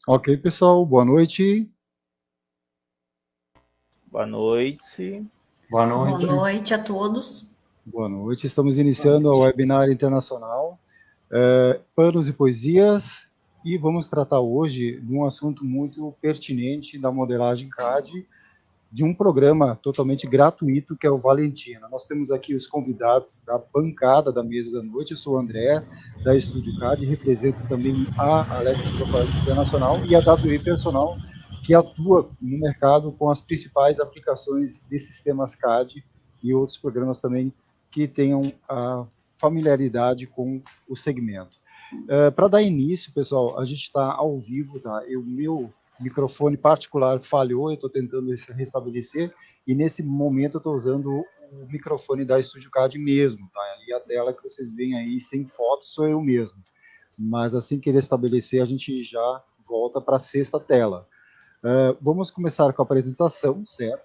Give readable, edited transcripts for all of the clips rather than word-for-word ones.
Ok, pessoal, boa noite. Boa noite. Boa noite. Boa noite a todos. Boa noite, estamos iniciando a webinar internacional Panos e Poesias, e vamos tratar hoje de um assunto muito pertinente da modelagem CAD, de um programa totalmente gratuito que é o Valentina. Nós temos aqui os convidados da bancada da mesa da noite. Eu sou o André, da Estúdio CAD, represento também a Alex Corporação Internacional e a WI Personal, que atua no mercado com as principais aplicações de sistemas CAD e outros programas também que tenham a familiaridade com o segmento. Para dar início, pessoal, a gente está ao vivo, tá? O meu microfone particular falhou, eu estou tentando restabelecer, e nesse momento eu estou usando o microfone da Estúdio CAD mesmo, tá? E a tela que vocês veem aí sem foto sou eu mesmo. Mas assim que ele estabelecer, a gente já volta para a sexta tela. Vamos começar com a apresentação, certo?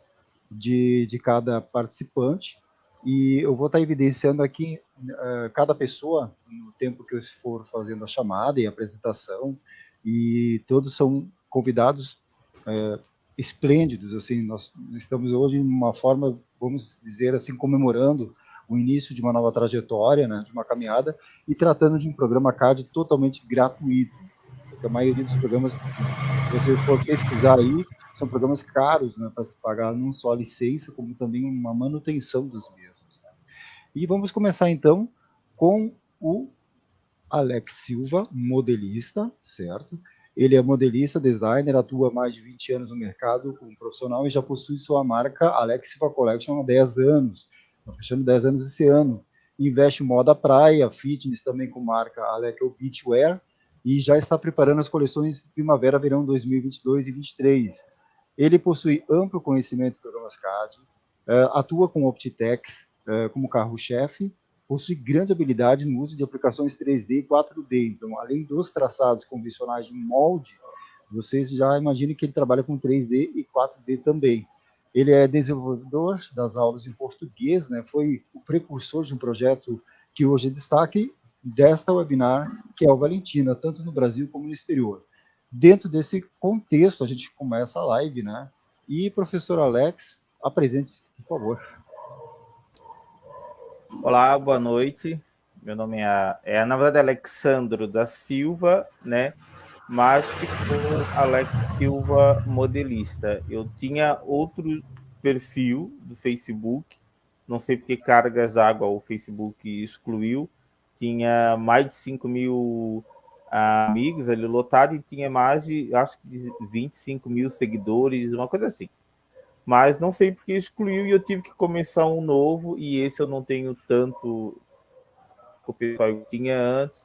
De cada participante. E eu vou estar evidenciando aqui cada pessoa no tempo que eu for fazendo a chamada e a apresentação, e todos são convidados esplêndidos. Assim, nós estamos hoje em uma forma, vamos dizer assim, comemorando o início de uma nova trajetória, né, de uma caminhada, e tratando de um programa CAD totalmente gratuito. Porque a maioria dos programas, se você for pesquisar aí, são programas caros, né, para se pagar não só a licença, como também uma manutenção dos mesmos. Né? E vamos começar, então, com o Alex Silva, modelista, certo? Ele é modelista, designer, atua há mais de 20 anos no mercado como profissional e já possui sua marca Alex Silva Collection há 10 anos. Está fechando 10 anos esse ano. Investe em moda praia, fitness também com marca Alex Beachwear, e já está preparando as coleções Primavera-Verão 2022 e 2023. Ele possui amplo conhecimento de programas CAD, atua com Optitex como carro-chefe, possui grande habilidade no uso de aplicações 3D e 4D. Então, além dos traçados convencionais de molde, vocês já imaginem que ele trabalha com 3D e 4D também. Ele é desenvolvedor das aulas em português, né? Foi o precursor de um projeto que hoje é destaque desta webinar, que é o Valentina, tanto no Brasil como no exterior. Dentro desse contexto, a gente começa a live, né? E, professor Alex, apresente-se, por favor. Olá, boa noite. Meu nome na verdade, Alexandro da Silva, né? Mas ficou Alex Silva modelista. Eu tinha outro perfil do Facebook, não sei porque cargas d'água o Facebook excluiu. Tinha mais de 5.000 amigos ali lotado e tinha mais de, acho que 25 mil seguidores, uma coisa assim. Mas não sei porque excluiu e eu tive que começar um novo, e esse eu não tenho tanto o pessoal que tinha antes,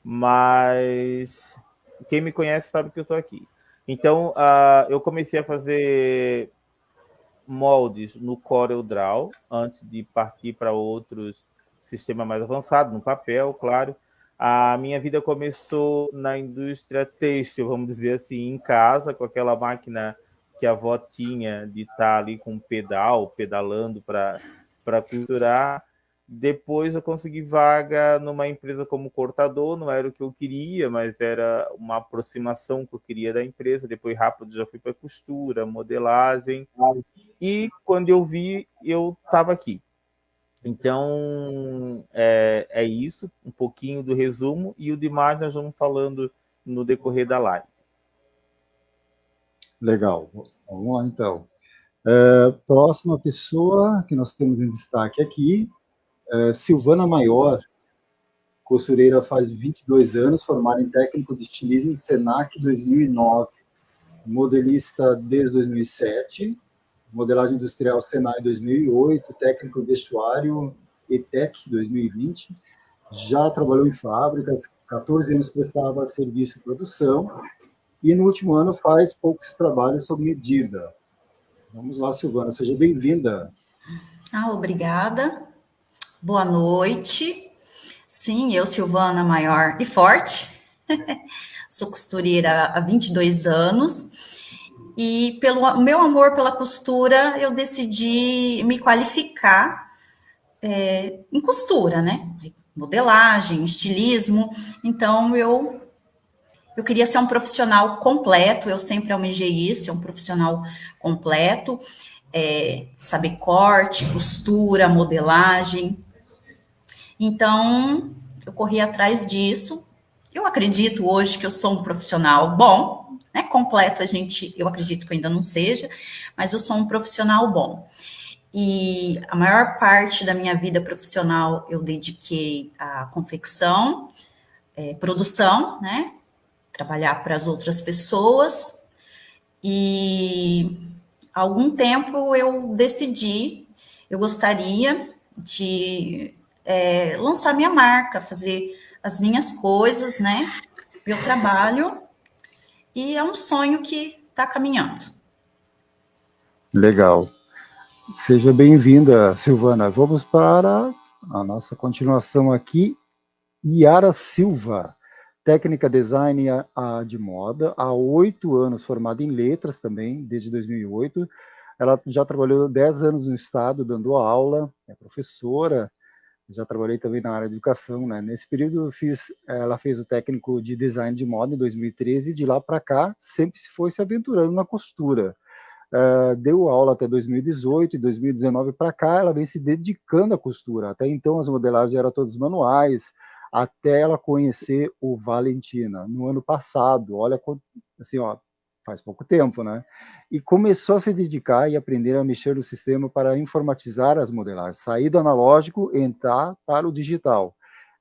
mas quem me conhece sabe que eu estou aqui. Então, eu comecei a fazer moldes no CorelDRAW antes de partir para outros sistemas mais avançados, no papel, claro. A minha vida começou na indústria têxtil, vamos dizer assim, em casa, com aquela máquina que a avó tinha de estar ali com um pedal, pedalando para costurar. Depois eu consegui vaga numa empresa como cortador, não era o que eu queria, mas era uma aproximação que eu queria da empresa. Depois rápido já fui para costura, modelagem, e quando eu vi, eu estava aqui. Então, é isso, um pouquinho do resumo, e o demais nós vamos falando no decorrer da live. Legal, vamos lá então. Próxima pessoa que nós temos em destaque aqui, Silvana Maior, costureira faz 22 anos, formada em técnico de estilismo em Senac 2009, modelista desde 2007, modelagem industrial Senai 2008, técnico vestuário ETEC 2020, já trabalhou em fábricas, 14 anos prestava serviço de produção, e no último ano faz poucos trabalhos sob medida. Vamos lá, Silvana, seja bem-vinda. Obrigada. Boa noite. Sim, eu, Silvana Maior e forte, sou costureira há 22 anos, e pelo meu amor pela costura, eu decidi me qualificar em costura, né? Modelagem, estilismo. Então, eu queria ser um profissional completo, eu sempre almejei isso, ser um profissional completo, saber corte, costura, modelagem. Então, eu corri atrás disso. Eu acredito hoje que eu sou um profissional bom, né? Completo eu acredito que eu ainda não seja, mas eu sou um profissional bom. E a maior parte da minha vida profissional eu dediquei à confecção, produção, né? Trabalhar para as outras pessoas. E há algum tempo eu decidi, eu gostaria de lançar minha marca, fazer as minhas coisas, né? Meu trabalho, e é um sonho que está caminhando. Legal. Seja bem-vinda, Silvana. Vamos para a nossa continuação aqui. Yara Silva, técnica design de moda, há 8 anos, formada em letras também, desde 2008. Ela já trabalhou 10 anos no estado, dando aula, é professora, já trabalhei também na área de educação, né? Nesse período, ela fez o técnico de design de moda em 2013, e de lá para cá, sempre se foi se aventurando na costura. Deu aula até 2018, e 2019 para cá ela vem se dedicando à costura. Até então as modelagens eram todas manuais, até ela conhecer o Valentina no ano passado. Olha, assim, ó, faz pouco tempo, né? E começou a se dedicar e aprender a mexer no sistema para informatizar as modelagens, sair do analógico e entrar para o digital.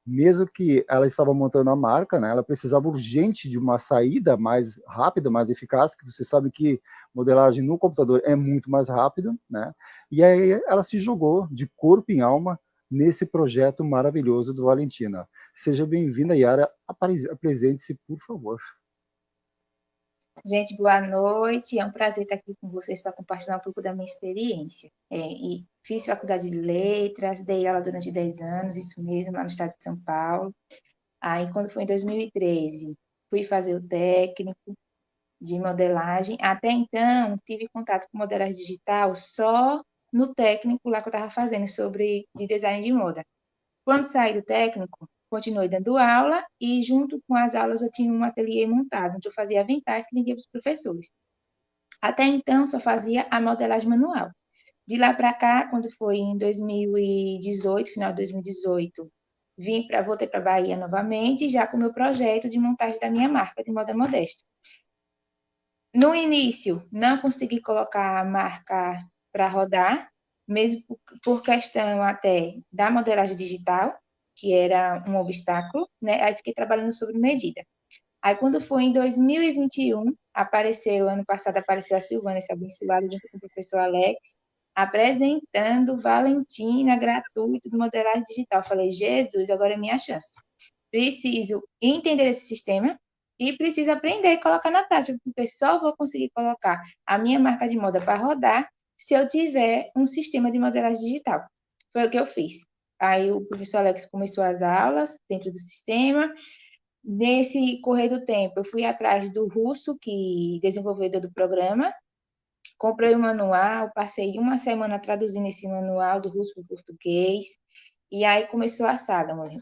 Mesmo que ela estava montando a marca, né, ela precisava urgente de uma saída mais rápida, mais eficaz, que você sabe que modelagem no computador é muito mais rápido, né? E aí ela se jogou de corpo e alma nesse projeto maravilhoso do Valentina. Seja bem-vinda, Yara. Apresente-se, por favor. Gente, boa noite. É um prazer estar aqui com vocês para compartilhar um pouco da minha experiência. E fiz faculdade de letras, dei aula durante 10 anos, isso mesmo, lá no estado de São Paulo. Aí, quando foi em 2013, fui fazer o técnico de modelagem. Até então, tive contato com modelagem digital só no técnico lá que eu estava fazendo de design de moda. Quando saí do técnico, continuei dando aula e, junto com as aulas, eu tinha um ateliê montado, onde eu fazia aventais que vendia para os professores. Até então, só fazia a modelagem manual. De lá para cá, quando foi em 2018, final de 2018, voltei para a Bahia novamente, já com o meu projeto de montagem da minha marca de moda modesta. No início, não consegui colocar a marca para rodar, mesmo por questão até da modelagem digital, que era um obstáculo, né? Aí fiquei trabalhando sobre medida. Aí, quando foi em 2021, ano passado apareceu a Silvana, esse abençoado, junto com o professor Alex, apresentando Valentina gratuito de modelagem digital. Eu falei, Jesus, agora é minha chance. Preciso entender esse sistema e preciso aprender e colocar na prática, porque só vou conseguir colocar a minha marca de moda para rodar se eu tiver um sistema de modelagem digital. Foi o que eu fiz. Aí o professor Alex começou as aulas dentro do sistema. Nesse correr do tempo, eu fui atrás do Russo, que desenvolvedor do programa, comprei o manual, passei uma semana traduzindo esse manual do russo para o português, e aí começou a saga, mãe.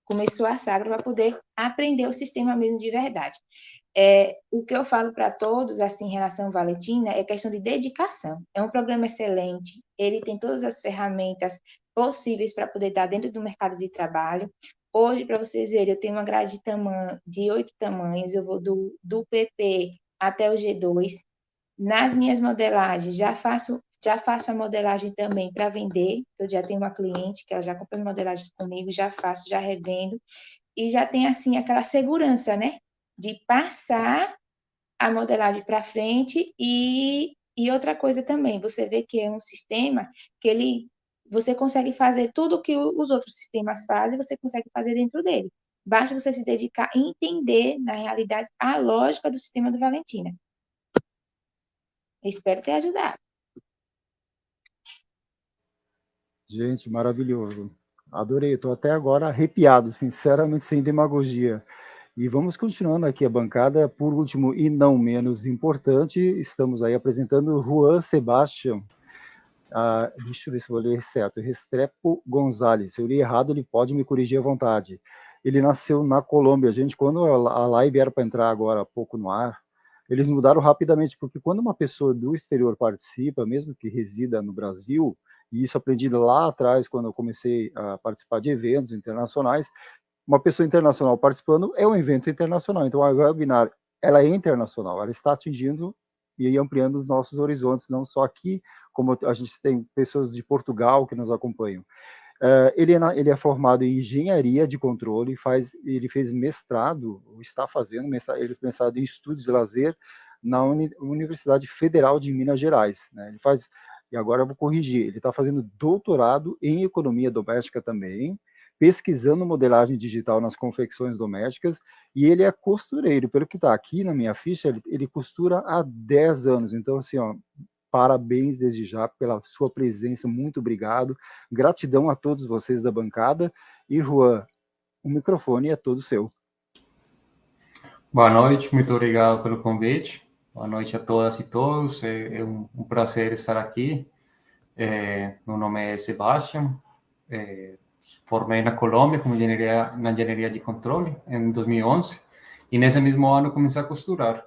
Começou a saga para poder aprender o sistema mesmo de verdade. O que eu falo para todos, assim, em relação ao Valentina, é questão de dedicação. É um programa excelente, ele tem todas as ferramentas possíveis para poder estar dentro do mercado de trabalho. Hoje, para vocês verem, eu tenho uma grade de 8 tamanhos, eu vou do PP até o G2. Nas minhas modelagens, já faço a modelagem também para vender. Eu já tenho uma cliente que ela já compra modelagens comigo, já faço, já revendo. E já tem, assim, aquela segurança, né? De passar a modelagem para frente. E outra coisa também, você vê que é um sistema que você consegue fazer tudo o que os outros sistemas fazem, você consegue fazer dentro dele. Basta você se dedicar e entender, na realidade, a lógica do sistema do Valentina. Espero ter ajudado. Gente, maravilhoso. Adorei, estou até agora arrepiado, sinceramente, sem demagogia. E vamos continuando aqui a bancada. Por último e não menos importante, estamos aí apresentando Juan Sebastião. Deixa eu ver se eu vou ler certo. Restrepo Gonzalez. Se eu li errado, ele pode me corrigir à vontade. Ele nasceu na Colômbia. Gente, quando a live era para entrar agora há pouco no ar, eles mudaram rapidamente, porque quando uma pessoa do exterior participa, mesmo que resida no Brasil, e isso aprendi lá atrás, quando eu comecei a participar de eventos internacionais, uma pessoa internacional participando é um evento internacional. Então, a webinar, ela é internacional, ela está atingindo e ampliando os nossos horizontes, não só aqui, como a gente tem pessoas de Portugal que nos acompanham. Ele é formado em engenharia de controle, ele fez mestrado, está fazendo mestrado em estudos de lazer na Universidade Federal de Minas Gerais, né? Ele faz, e agora eu vou corrigir, ele está fazendo doutorado em economia doméstica também, pesquisando modelagem digital nas confecções domésticas, e ele é costureiro, pelo que está aqui na minha ficha, ele costura há 10 anos, então assim, ó, parabéns desde já pela sua presença, muito obrigado. Gratidão a todos vocês da bancada. E, Juan, o microfone é todo seu. Boa noite, muito obrigado pelo convite. Boa noite a todas e todos. É um prazer estar aqui. Meu nome é Sebastião. Formei na Colômbia como na engenharia de controle em 2011 e nesse mesmo ano comecei a costurar,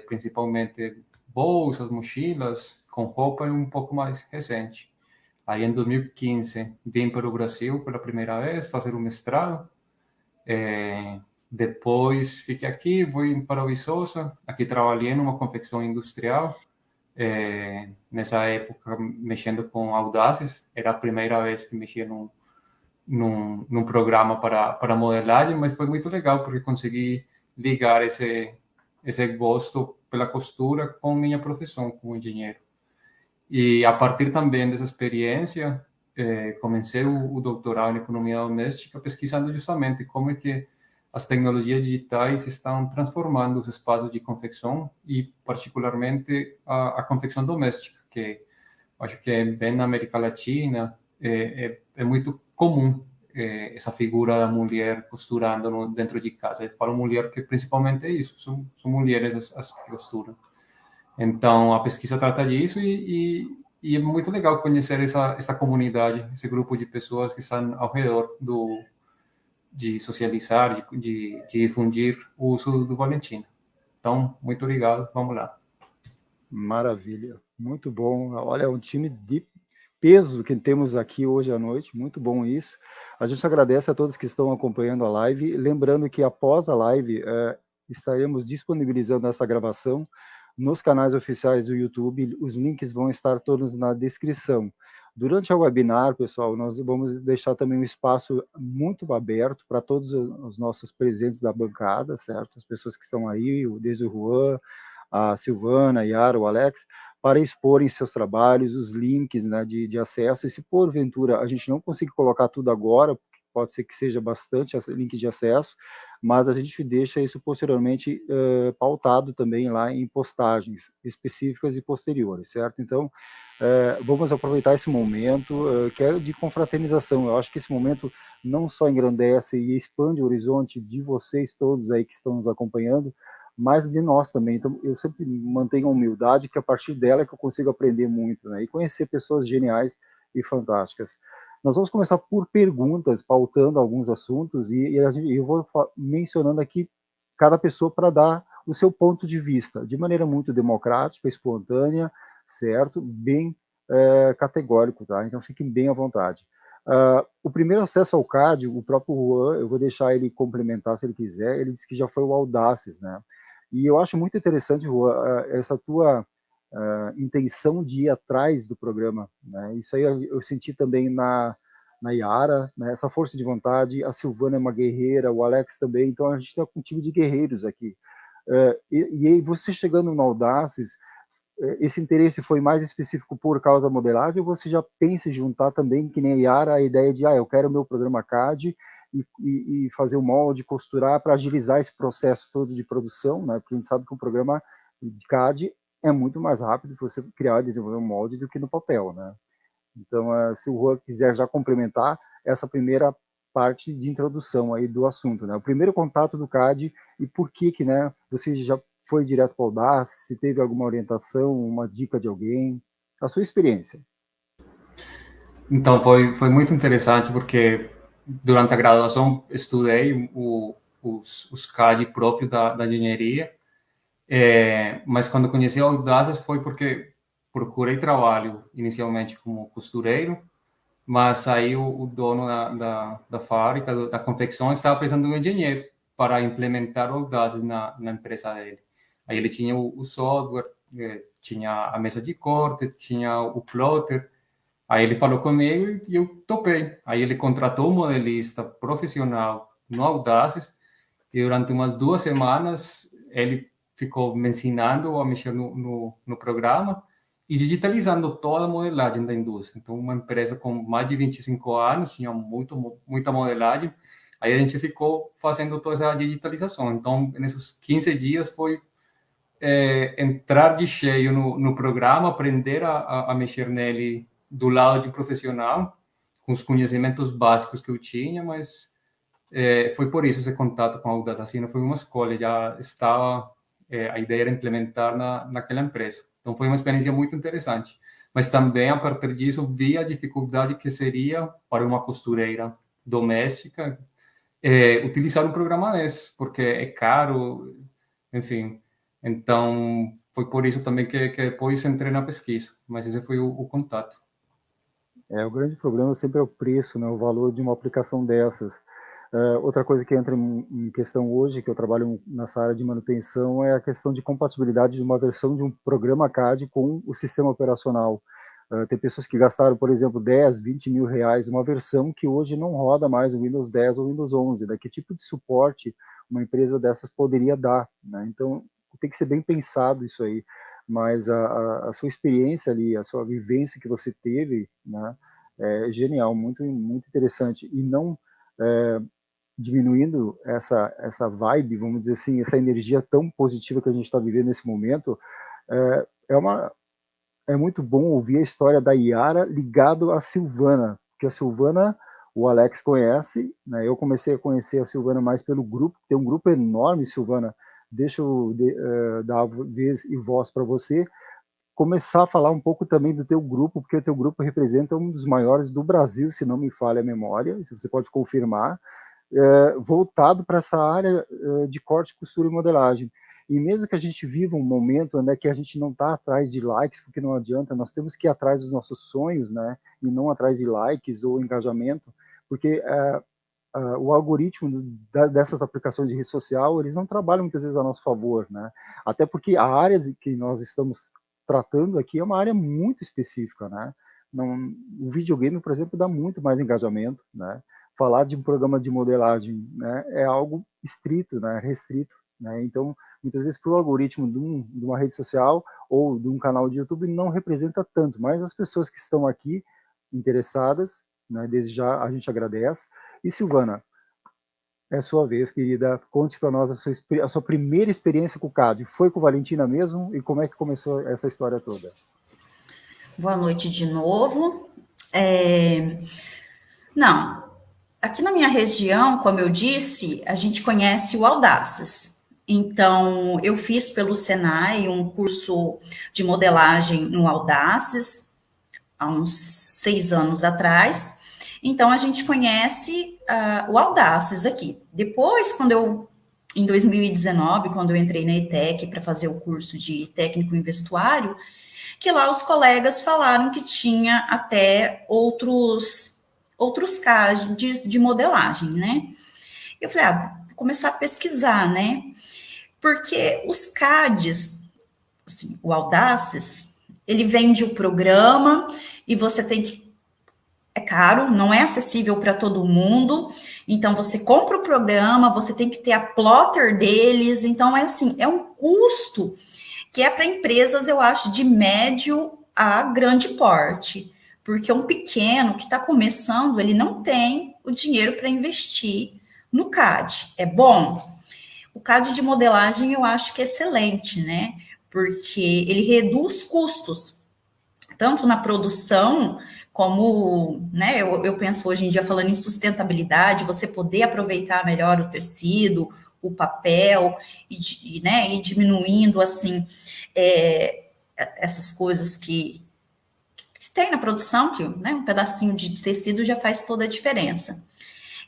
principalmente bolsas, mochilas, com roupa um pouco mais recente. Aí em 2015 vim para o Brasil pela primeira vez fazer um mestrado. Depois fiquei aqui, fui para o Viçosa, aqui trabalhei numa confecção industrial, nessa época mexendo com Audaces, era a primeira vez que mexia num programa para modelagem, mas foi muito legal porque consegui ligar esse gosto pela costura com minha profissão como engenheiro. E a partir também dessa experiência, comecei o doutorado em economia doméstica pesquisando justamente como é que as tecnologias digitais estão transformando os espaços de confecção e particularmente a confecção doméstica, que acho que bem na América Latina é muito comum essa figura da mulher costurando dentro de casa. Eu falo mulher porque principalmente é isso, são mulheres as que costuram. Então, a pesquisa trata disso e é muito legal conhecer essa comunidade, esse grupo de pessoas que estão ao redor de socializar, de difundir o uso do Valentina. Então, muito obrigado, vamos lá. Maravilha, muito bom. Olha, é um time de peso que temos aqui hoje à noite, muito bom isso. A gente agradece a todos que estão acompanhando a live, lembrando que após a live estaremos disponibilizando essa gravação nos canais oficiais do YouTube, os links vão estar todos na descrição. Durante a webinar, pessoal, nós vamos deixar também um espaço muito aberto para todos os nossos presentes da bancada, certo? As pessoas que estão aí, desde o Juan, a Silvana, a Yara, o Alex, para exporem seus trabalhos, os links, né, de acesso, e se porventura a gente não conseguir colocar tudo agora, pode ser que seja bastante link de acesso, mas a gente deixa isso posteriormente pautado também lá em postagens específicas e posteriores, certo? Então, vamos aproveitar esse momento, que é de confraternização. Eu acho que esse momento não só engrandece e expande o horizonte de vocês todos aí que estão nos acompanhando, mas de nós também. Então, eu sempre mantenho a humildade, que a partir dela é que eu consigo aprender muito, né? E conhecer pessoas geniais e fantásticas. Nós vamos começar por perguntas, pautando alguns assuntos, e eu vou mencionando aqui cada pessoa para dar o seu ponto de vista, de maneira muito democrática, espontânea, certo? Bem categórico, tá? Então fiquem bem à vontade. O primeiro acesso ao CAD, o próprio Juan, eu vou deixar ele complementar se ele quiser, ele disse que já foi o Audaces, né? E eu acho muito interessante, Juan, essa tua intenção de ir atrás do programa, né? Isso aí eu senti também na Yara, né? Essa força de vontade, a Silvana é uma guerreira, o Alex também, então a gente tem um time de guerreiros aqui. E aí você chegando no Audaces, esse interesse foi mais específico por causa da modelagem, ou você já pensa em juntar também, que nem a Yara, a ideia de, eu quero o meu programa CAD e fazer o molde, costurar para agilizar esse processo todo de produção, né? Porque a gente sabe que o programa de CAD é muito mais rápido você criar e desenvolver um molde do que no papel, né? Então, se o Juan quiser já complementar essa primeira parte de introdução aí do assunto, né? O primeiro contato do CAD e por que, né, você já foi direto para o Audacity, se teve alguma orientação, uma dica de alguém, a sua experiência. Então, foi muito interessante porque durante a graduação estudei os CAD próprios da engenharia, mas quando conheci a Audacity foi porque procurei trabalho inicialmente como costureiro, mas aí o dono da fábrica, da confecção, estava precisando de um engenheiro para implementar o Audacity na empresa dele. Aí ele tinha o software, tinha a mesa de corte, tinha o plotter. Aí ele falou comigo e eu topei. Aí ele contratou um modelista profissional no Audacity e durante umas 2 semanas ele ficou me ensinando a mexer no programa e digitalizando toda a modelagem da indústria. Então, uma empresa com mais de 25 anos, tinha muita modelagem, aí a gente ficou fazendo toda essa digitalização. Então, nesses 15 dias foi entrar de cheio no programa, aprender a mexer nele do lado de um profissional, com os conhecimentos básicos que eu tinha, mas foi por isso esse contato com a Audacity. Assim, não foi uma escolha, já estava, a ideia era implementar naquela empresa. Então, foi uma experiência muito interessante. Mas também, a partir disso, vi a dificuldade que seria para uma costureira doméstica utilizar um programa desse, porque é caro, enfim. Então, foi por isso também que depois entrei na pesquisa. Mas esse foi o contato. O grande problema sempre é o preço, né, o valor de uma aplicação dessas. Outra coisa que entra em questão hoje, que eu trabalho nessa área de manutenção, é a questão de compatibilidade de uma versão de um programa CAD com o sistema operacional. Tem pessoas que gastaram, por exemplo, 10, 20 mil reais, uma versão que hoje não roda mais o Windows 10 ou Windows 11. Que tipo de suporte uma empresa dessas poderia dar, né? Então, tem que ser bem pensado isso aí. Mas a sua experiência ali, a sua vivência que você teve, né, é genial, muito, muito interessante. E não diminuindo essa vibe, vamos dizer assim, essa energia tão positiva que a gente está vivendo nesse momento, é muito bom ouvir a história da Yara ligado à Silvana, porque a Silvana, o Alex conhece, né? Eu comecei a conhecer a Silvana mais pelo grupo, tem um grupo enorme, Silvana, deixa eu dar vez e voz para você, começar a falar um pouco também do teu grupo, porque o teu grupo representa um dos maiores do Brasil, se não me falha a memória, se você pode confirmar, voltado para essa área de corte, costura e modelagem. E mesmo que a gente viva um momento, né, que a gente não está atrás de likes, porque não adianta, nós temos que ir atrás dos nossos sonhos, né, e não atrás de likes ou engajamento, porque o algoritmo dessas aplicações de rede social, eles não trabalham muitas vezes a nosso favor, né, até porque a área que nós estamos tratando aqui é uma área muito específica, né, o videogame, por exemplo, dá muito mais engajamento, né, falar de um programa de modelagem, né, é algo estrito, né, restrito, né, então muitas vezes para o algoritmo de uma rede social ou de um canal de YouTube não representa tanto, mas as pessoas que estão aqui interessadas, né, desde já a gente agradece. E Silvana, é sua vez, querida, conte para nós a sua primeira experiência com o CAD. Foi com Valentina mesmo? E como é que começou essa história toda? Boa noite de novo. Não, aqui na minha região, como eu disse, a gente conhece o Audacity. Então, eu fiz pelo Senai um curso de modelagem no Audacity há uns 6 anos atrás. Então, a gente conhece o Audacity aqui. Depois, em 2019, quando eu entrei na ETEC para fazer o curso de técnico em vestuário, que lá os colegas falaram que tinha até outros CADs de modelagem, né? Eu falei, vou começar a pesquisar, né? Porque os CADs, assim, o Audacity, ele vende o programa e você tem que... É caro, não é acessível para todo mundo, então você compra o programa, você tem que ter a plotter deles, então é um custo que é para empresas, eu acho, de médio a grande porte, porque um pequeno que está começando, ele não tem o dinheiro para investir no CAD. É bom? O CAD de modelagem eu acho que é excelente, né? Porque ele reduz custos, tanto na produção como, né, eu penso hoje em dia falando em sustentabilidade, você poder aproveitar melhor o tecido, o papel, né, e diminuindo, assim, essas coisas que tem na produção, que, né, um pedacinho de tecido já faz toda a diferença.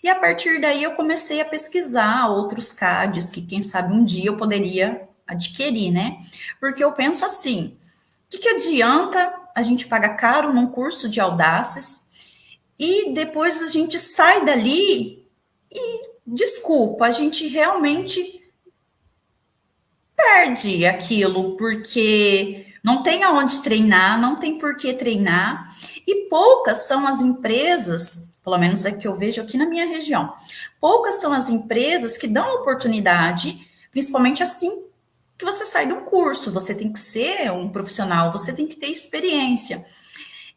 E a partir daí eu comecei a pesquisar outros CADs que, quem sabe, um dia eu poderia adquirir, né? Porque eu penso assim, o que adianta a gente pagar caro num curso de Audaces e depois a gente sai dali e, desculpa, a gente realmente perde aquilo, porque não tem aonde treinar, não tem por que treinar, e poucas são as empresas, pelo menos é que eu vejo aqui na minha região, poucas são as empresas que dão oportunidade, principalmente assim que você sai de um curso, você tem que ser um profissional, você tem que ter experiência.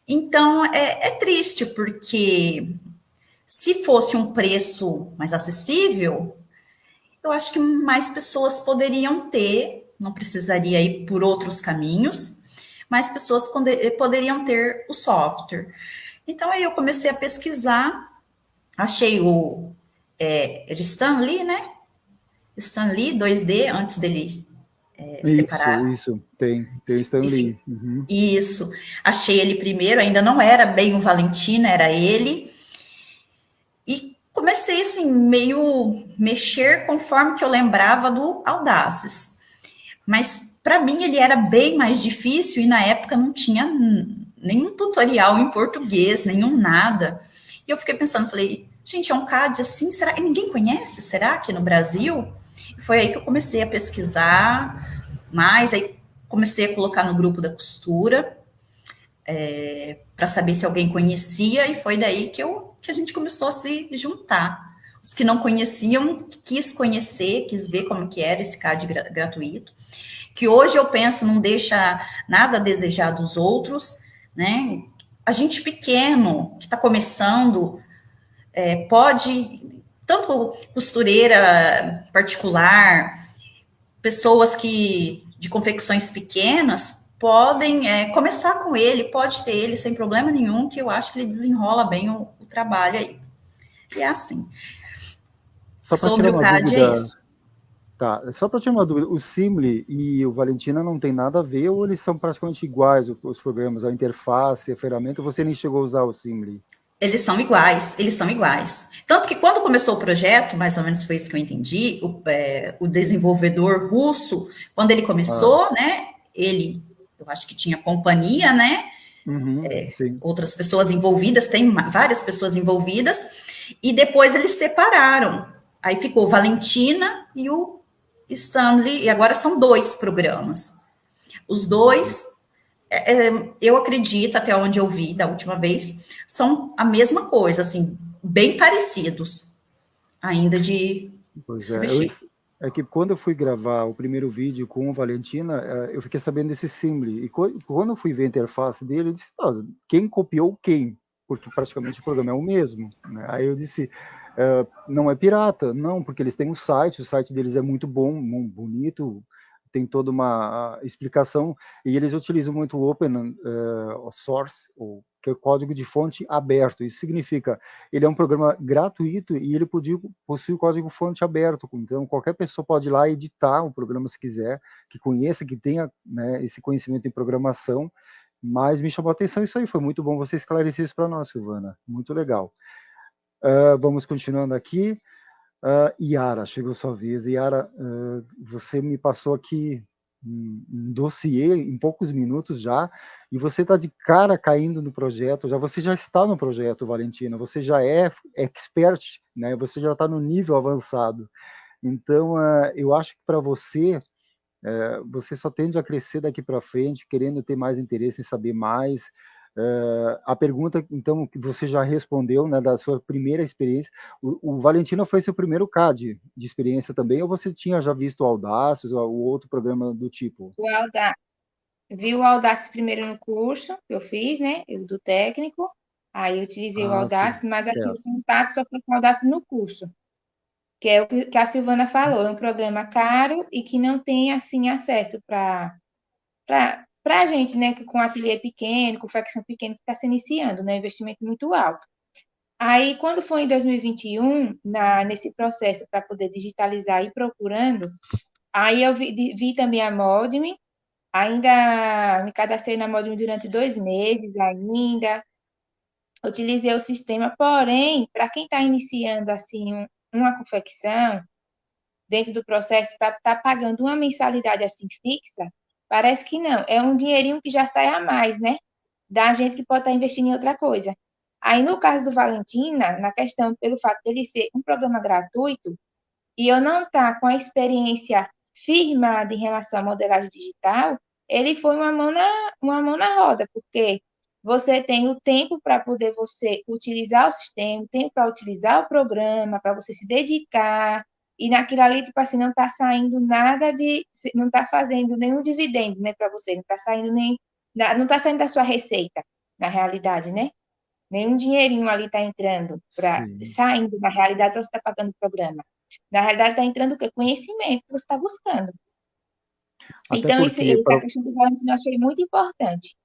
Então, é triste, porque se fosse um preço mais acessível, eu acho que mais pessoas poderiam ter, não precisaria ir por outros caminhos, mais pessoas poderiam ter o software. Então, aí eu comecei a pesquisar, achei era Stan Lee, né? Stan Lee 2D, antes dele separar. Isso, tem o Stan Lee. Uhum. Isso, achei ele primeiro, ainda não era bem o Valentina, era ele, e comecei, assim, meio mexer conforme que eu lembrava do Audaces. Mas, para mim, ele era bem mais difícil e, na época, não tinha nenhum tutorial em português, nenhum nada. E eu fiquei pensando, falei, gente, é um CAD assim, será que ninguém conhece? Será que no Brasil? E foi aí que eu comecei a pesquisar mais, aí comecei a colocar no grupo da costura, para saber se alguém conhecia, e foi daí que a gente começou a se juntar. Os que não conheciam, quis conhecer, quis ver como que era esse CAD gratuito, que hoje eu penso não deixa nada a desejar dos outros, né? A gente pequeno, que está começando, pode, tanto costureira particular, pessoas que de confecções pequenas, podem começar com ele, pode ter ele sem problema nenhum, que eu acho que ele desenrola bem o trabalho aí. E é assim. Só para Sobre tirar o uma CAD dúvida, é isso. tá? Só para tirar uma dúvida, o Simly e o Valentina não tem nada a ver ou eles são praticamente iguais, os programas, a interface, a ferramenta? Você nem chegou a usar o Simly? Eles são iguais, eles são iguais. Tanto que quando começou o projeto, mais ou menos foi isso que eu entendi, o desenvolvedor russo, quando ele começou, né, eu acho que tinha companhia, né, Sim. outras pessoas envolvidas, tem várias pessoas envolvidas, e depois eles separaram. Aí ficou Valentina e o Stanley, e agora são 2 programas. Os dois, eu acredito, até onde eu vi da última vez, são a mesma coisa, assim, bem parecidos, ainda de Pois se é, mexer. é que quando eu fui gravar o primeiro vídeo com o Valentina, eu fiquei sabendo desse Simly. E quando eu fui ver a interface dele, eu disse, quem copiou quem? Porque praticamente o programa é o mesmo, né? Aí eu disse, não é pirata, não, porque eles têm um site, o site deles é muito bom, bonito, tem toda uma explicação, e eles utilizam muito o Open Source, que é o código de fonte aberto. Isso significa, ele é um programa gratuito e ele possui código-fonte aberto, então qualquer pessoa pode ir lá e editar o programa se quiser, que conheça, que tenha, né, esse conhecimento em programação, mas me chamou a atenção isso aí, foi muito bom você esclarecer isso para nós, Silvana, muito legal. Vamos continuando aqui. Yara, chegou sua vez. Yara, você me passou aqui um dossiê em poucos minutos já, e você está de cara caindo no projeto, você já está no projeto, Valentina, você já é expert, né? Você já está no nível avançado. Então, eu acho que para você, você só tende a crescer daqui para frente, querendo ter mais interesse em saber mais. A pergunta, então, que você já respondeu, né, da sua primeira experiência, o Valentino foi seu primeiro CAD de experiência também, ou você tinha já visto o Audacious ou outro programa do tipo? Vi o Audaces primeiro no curso que eu fiz, né? Do técnico. Aí eu utilizei o Sim, Audaces, mas aqui o certo. contato só foi com o Audaces no curso. Que é o que a Silvana falou, é um programa caro e que não tem, assim, acesso para para a gente, né, que com ateliê pequeno, confecção pequena, que está se iniciando, né, investimento muito alto. Aí, quando foi em 2021, nesse processo para poder digitalizar e procurando, aí eu vi também a Moldme, ainda me cadastrei na Moldme durante 2 meses ainda, utilizei o sistema, porém, para quem está iniciando assim uma confecção, dentro do processo, para estar pagando uma mensalidade assim fixa, parece que não. É um dinheirinho que já sai a mais, né? Da gente que pode estar investindo em outra coisa. Aí, no caso do Valentina, na questão, pelo fato dele ser um programa gratuito, e eu não estar com a experiência firmada em relação à modelagem digital, ele foi uma mão na roda, porque você tem o tempo para poder você utilizar o sistema, o tempo para utilizar o programa, para você se dedicar, e naquilo ali, tipo assim, não está saindo nada não está fazendo nenhum dividendo, né, para você, não está saindo não está saindo da sua receita, na realidade, né? Nenhum dinheirinho ali está entrando, Sim. saindo, na realidade, para você estar pagando o programa. Na realidade, está entrando o quê? Conhecimento que você está buscando. Até Então, porque, essa questão do Valentino eu achei muito importante.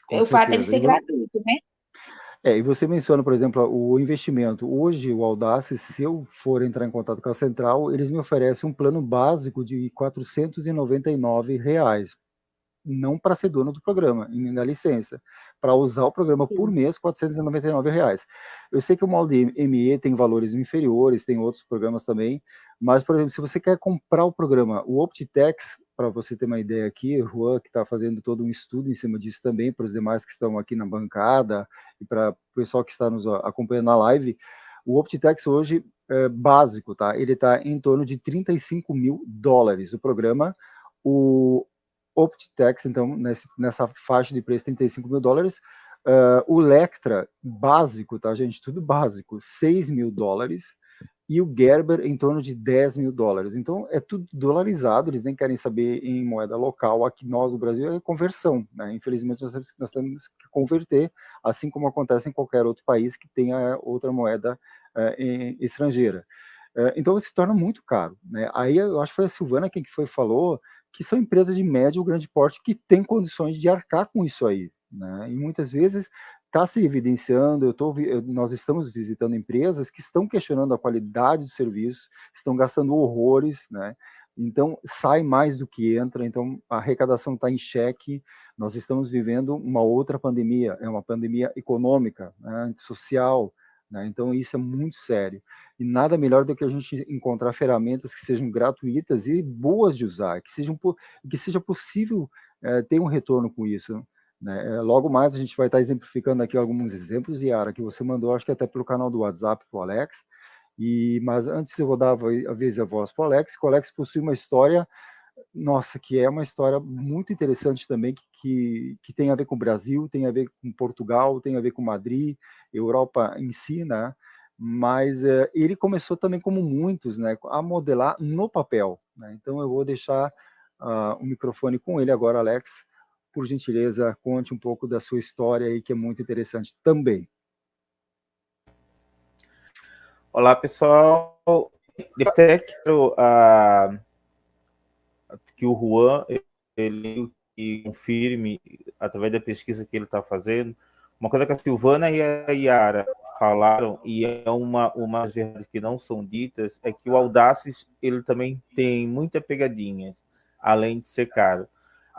com O fato dele certeza. ser gratuito, né? E você menciona, por exemplo, o investimento. Hoje, o Audace, se eu for entrar em contato com a central, eles me oferecem um plano básico de R$ 499, não para ser dono do programa e nem da licença, para usar o programa por mês, R$ 499. Eu sei que o molde ME tem valores inferiores, tem outros programas também, mas, por exemplo, se você quer comprar o programa, o Optitex, para você ter uma ideia aqui, o Juan, que está fazendo todo um estudo em cima disso também, para os demais que estão aqui na bancada e para o pessoal que está nos acompanhando na live, o Optitex hoje é básico, tá? Ele está em torno de $35 mil o programa. O Optitex, então, nessa faixa de preço, $35 mil. O Lectra, básico, tá, gente? Tudo básico, $6 mil. E o Gerber em torno de $10 mil. Então, é tudo dolarizado, eles nem querem saber em moeda local. Aqui nós, no Brasil, é conversão, né? Infelizmente, nós temos que converter, assim como acontece em qualquer outro país que tenha outra moeda estrangeira. Então, se torna muito caro, né? Aí, eu acho que foi a Silvana quem falou que são empresas de médio ou grande porte que têm condições de arcar com isso aí, né? E muitas vezes está se evidenciando, nós estamos visitando empresas que estão questionando a qualidade do serviço, estão gastando horrores, né? Então, sai mais do que entra, então a arrecadação está em xeque, nós estamos vivendo uma outra pandemia, é uma pandemia econômica, né, social, né? Então isso é muito sério. E nada melhor do que a gente encontrar ferramentas que sejam gratuitas e boas de usar, que seja possível ter um retorno com isso, né? Logo mais a gente vai estar exemplificando aqui alguns exemplos, Yara, que você mandou, acho que até pelo canal do WhatsApp para o Alex. Mas antes eu vou dar a vez e a voz para o Alex, que o Alex possui uma história, nossa, que é uma história muito interessante também, que tem a ver com o Brasil, tem a ver com Portugal, tem a ver com Madrid, Europa em si, né? Mas ele começou também, como muitos, né, a modelar no papel, né? Então eu vou deixar o microfone com ele agora, Alex. Por gentileza, conte um pouco da sua história aí, que é muito interessante também. Olá, pessoal. Eu até quero que o Juan ele confirme, através da pesquisa que ele está fazendo, uma coisa que a Silvana e a Yara falaram, e é uma verdade que não são ditas, é que o Audaces ele também tem muita pegadinha, além de ser caro.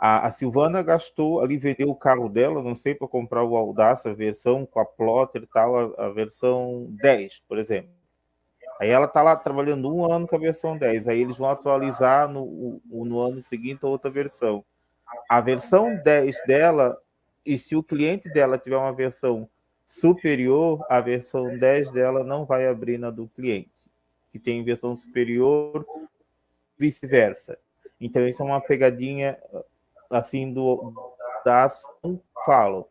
A Silvana gastou ali, vendeu o carro dela, não sei, para comprar o Audace, a versão com a plotter e tal, a versão 10, por exemplo. Aí ela está lá trabalhando 1 ano com a versão 10, aí eles vão atualizar no ano seguinte a outra versão. A versão 10 dela, e se o cliente dela tiver uma versão superior, a versão 10 dela não vai abrir na do cliente, que tem versão superior, vice-versa. Então isso é uma pegadinha assim das falam.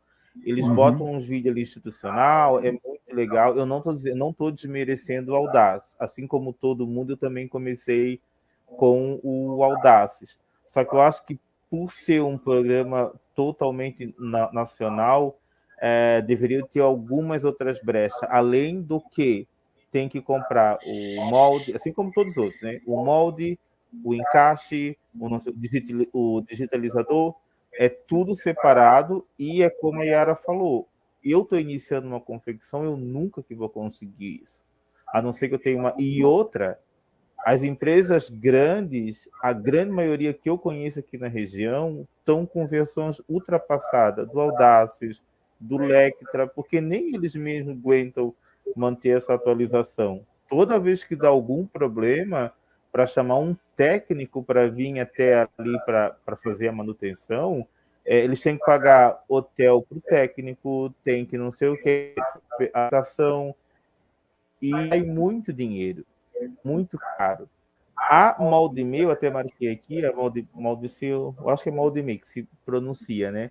Eles botam uns vídeos ali institucional, é muito legal. Eu não estou desmerecendo o Audace. Assim como todo mundo, eu também comecei com o Audaces. Só que eu acho que por ser um programa totalmente nacional, deveria ter algumas outras brechas, além do que tem que comprar o molde, assim como todos os outros, né? O molde, o encaixe, o digitalizador, É tudo separado e é como a Yara falou. Eu estou iniciando uma confecção, eu nunca que vou conseguir isso. A não ser que eu tenha uma... E outra, as empresas grandes, a grande maioria que eu conheço aqui na região, estão com versões ultrapassadas do Audaces, do Lectra, porque nem eles mesmos aguentam manter essa atualização. Toda vez que dá algum problema, para chamar um técnico para vir até ali para fazer a manutenção, eles têm que pagar hotel para o técnico, tem que não sei o que, adaptação, e é muito dinheiro, muito caro. A Maldemir, eu até marquei aqui, a Maldecil, eu acho que é Maldemir que se pronuncia, né?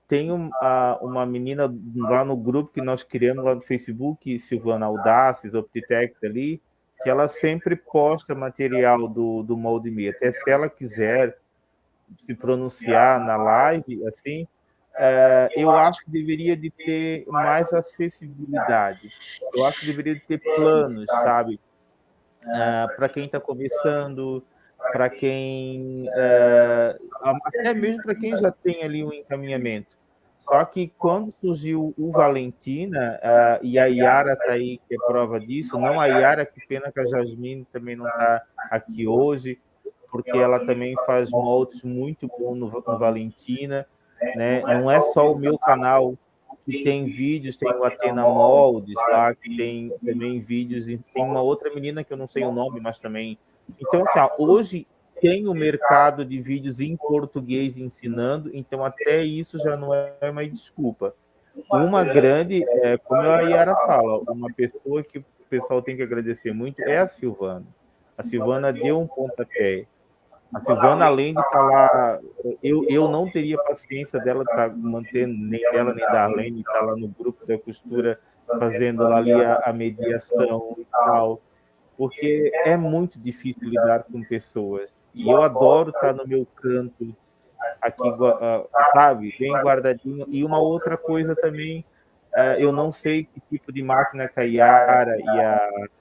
Tem uma menina lá no grupo que nós criamos lá no Facebook, Silvana Audaces, Optitex ali, que ela sempre posta material do Maldemir. Até se ela quiser se pronunciar na live, assim, eu acho que deveria de ter mais acessibilidade. Eu acho que deveria de ter planos, sabe? Para quem está começando, para quem... até mesmo para quem já tem ali um encaminhamento. Só que quando surgiu o Valentina, e a Yara está aí, que é prova disso, não a Yara, que pena que a Jasmine também não está aqui hoje, porque ela também faz moldes muito bons no Valentina, né? Não é só o meu canal que tem vídeos, tem o Atena Moldes lá, que tem também vídeos, e tem uma outra menina que eu não sei o nome, mas também... Então, assim, hoje tem o mercado de vídeos em português ensinando, então até isso já não é mais desculpa. Uma grande, como a Yara fala, uma pessoa que o pessoal tem que agradecer muito é a Silvana. A Silvana deu um pontapé. A Silvana, além de estar lá, eu não teria paciência dela estar mantendo, nem dela, nem da Arlene, estar lá no grupo da costura, fazendo ali a mediação e tal, porque é muito difícil lidar com pessoas. E eu adoro estar no meu canto, aqui, sabe, bem guardadinho. E uma outra coisa também, eu não sei que tipo de máquina que a Yara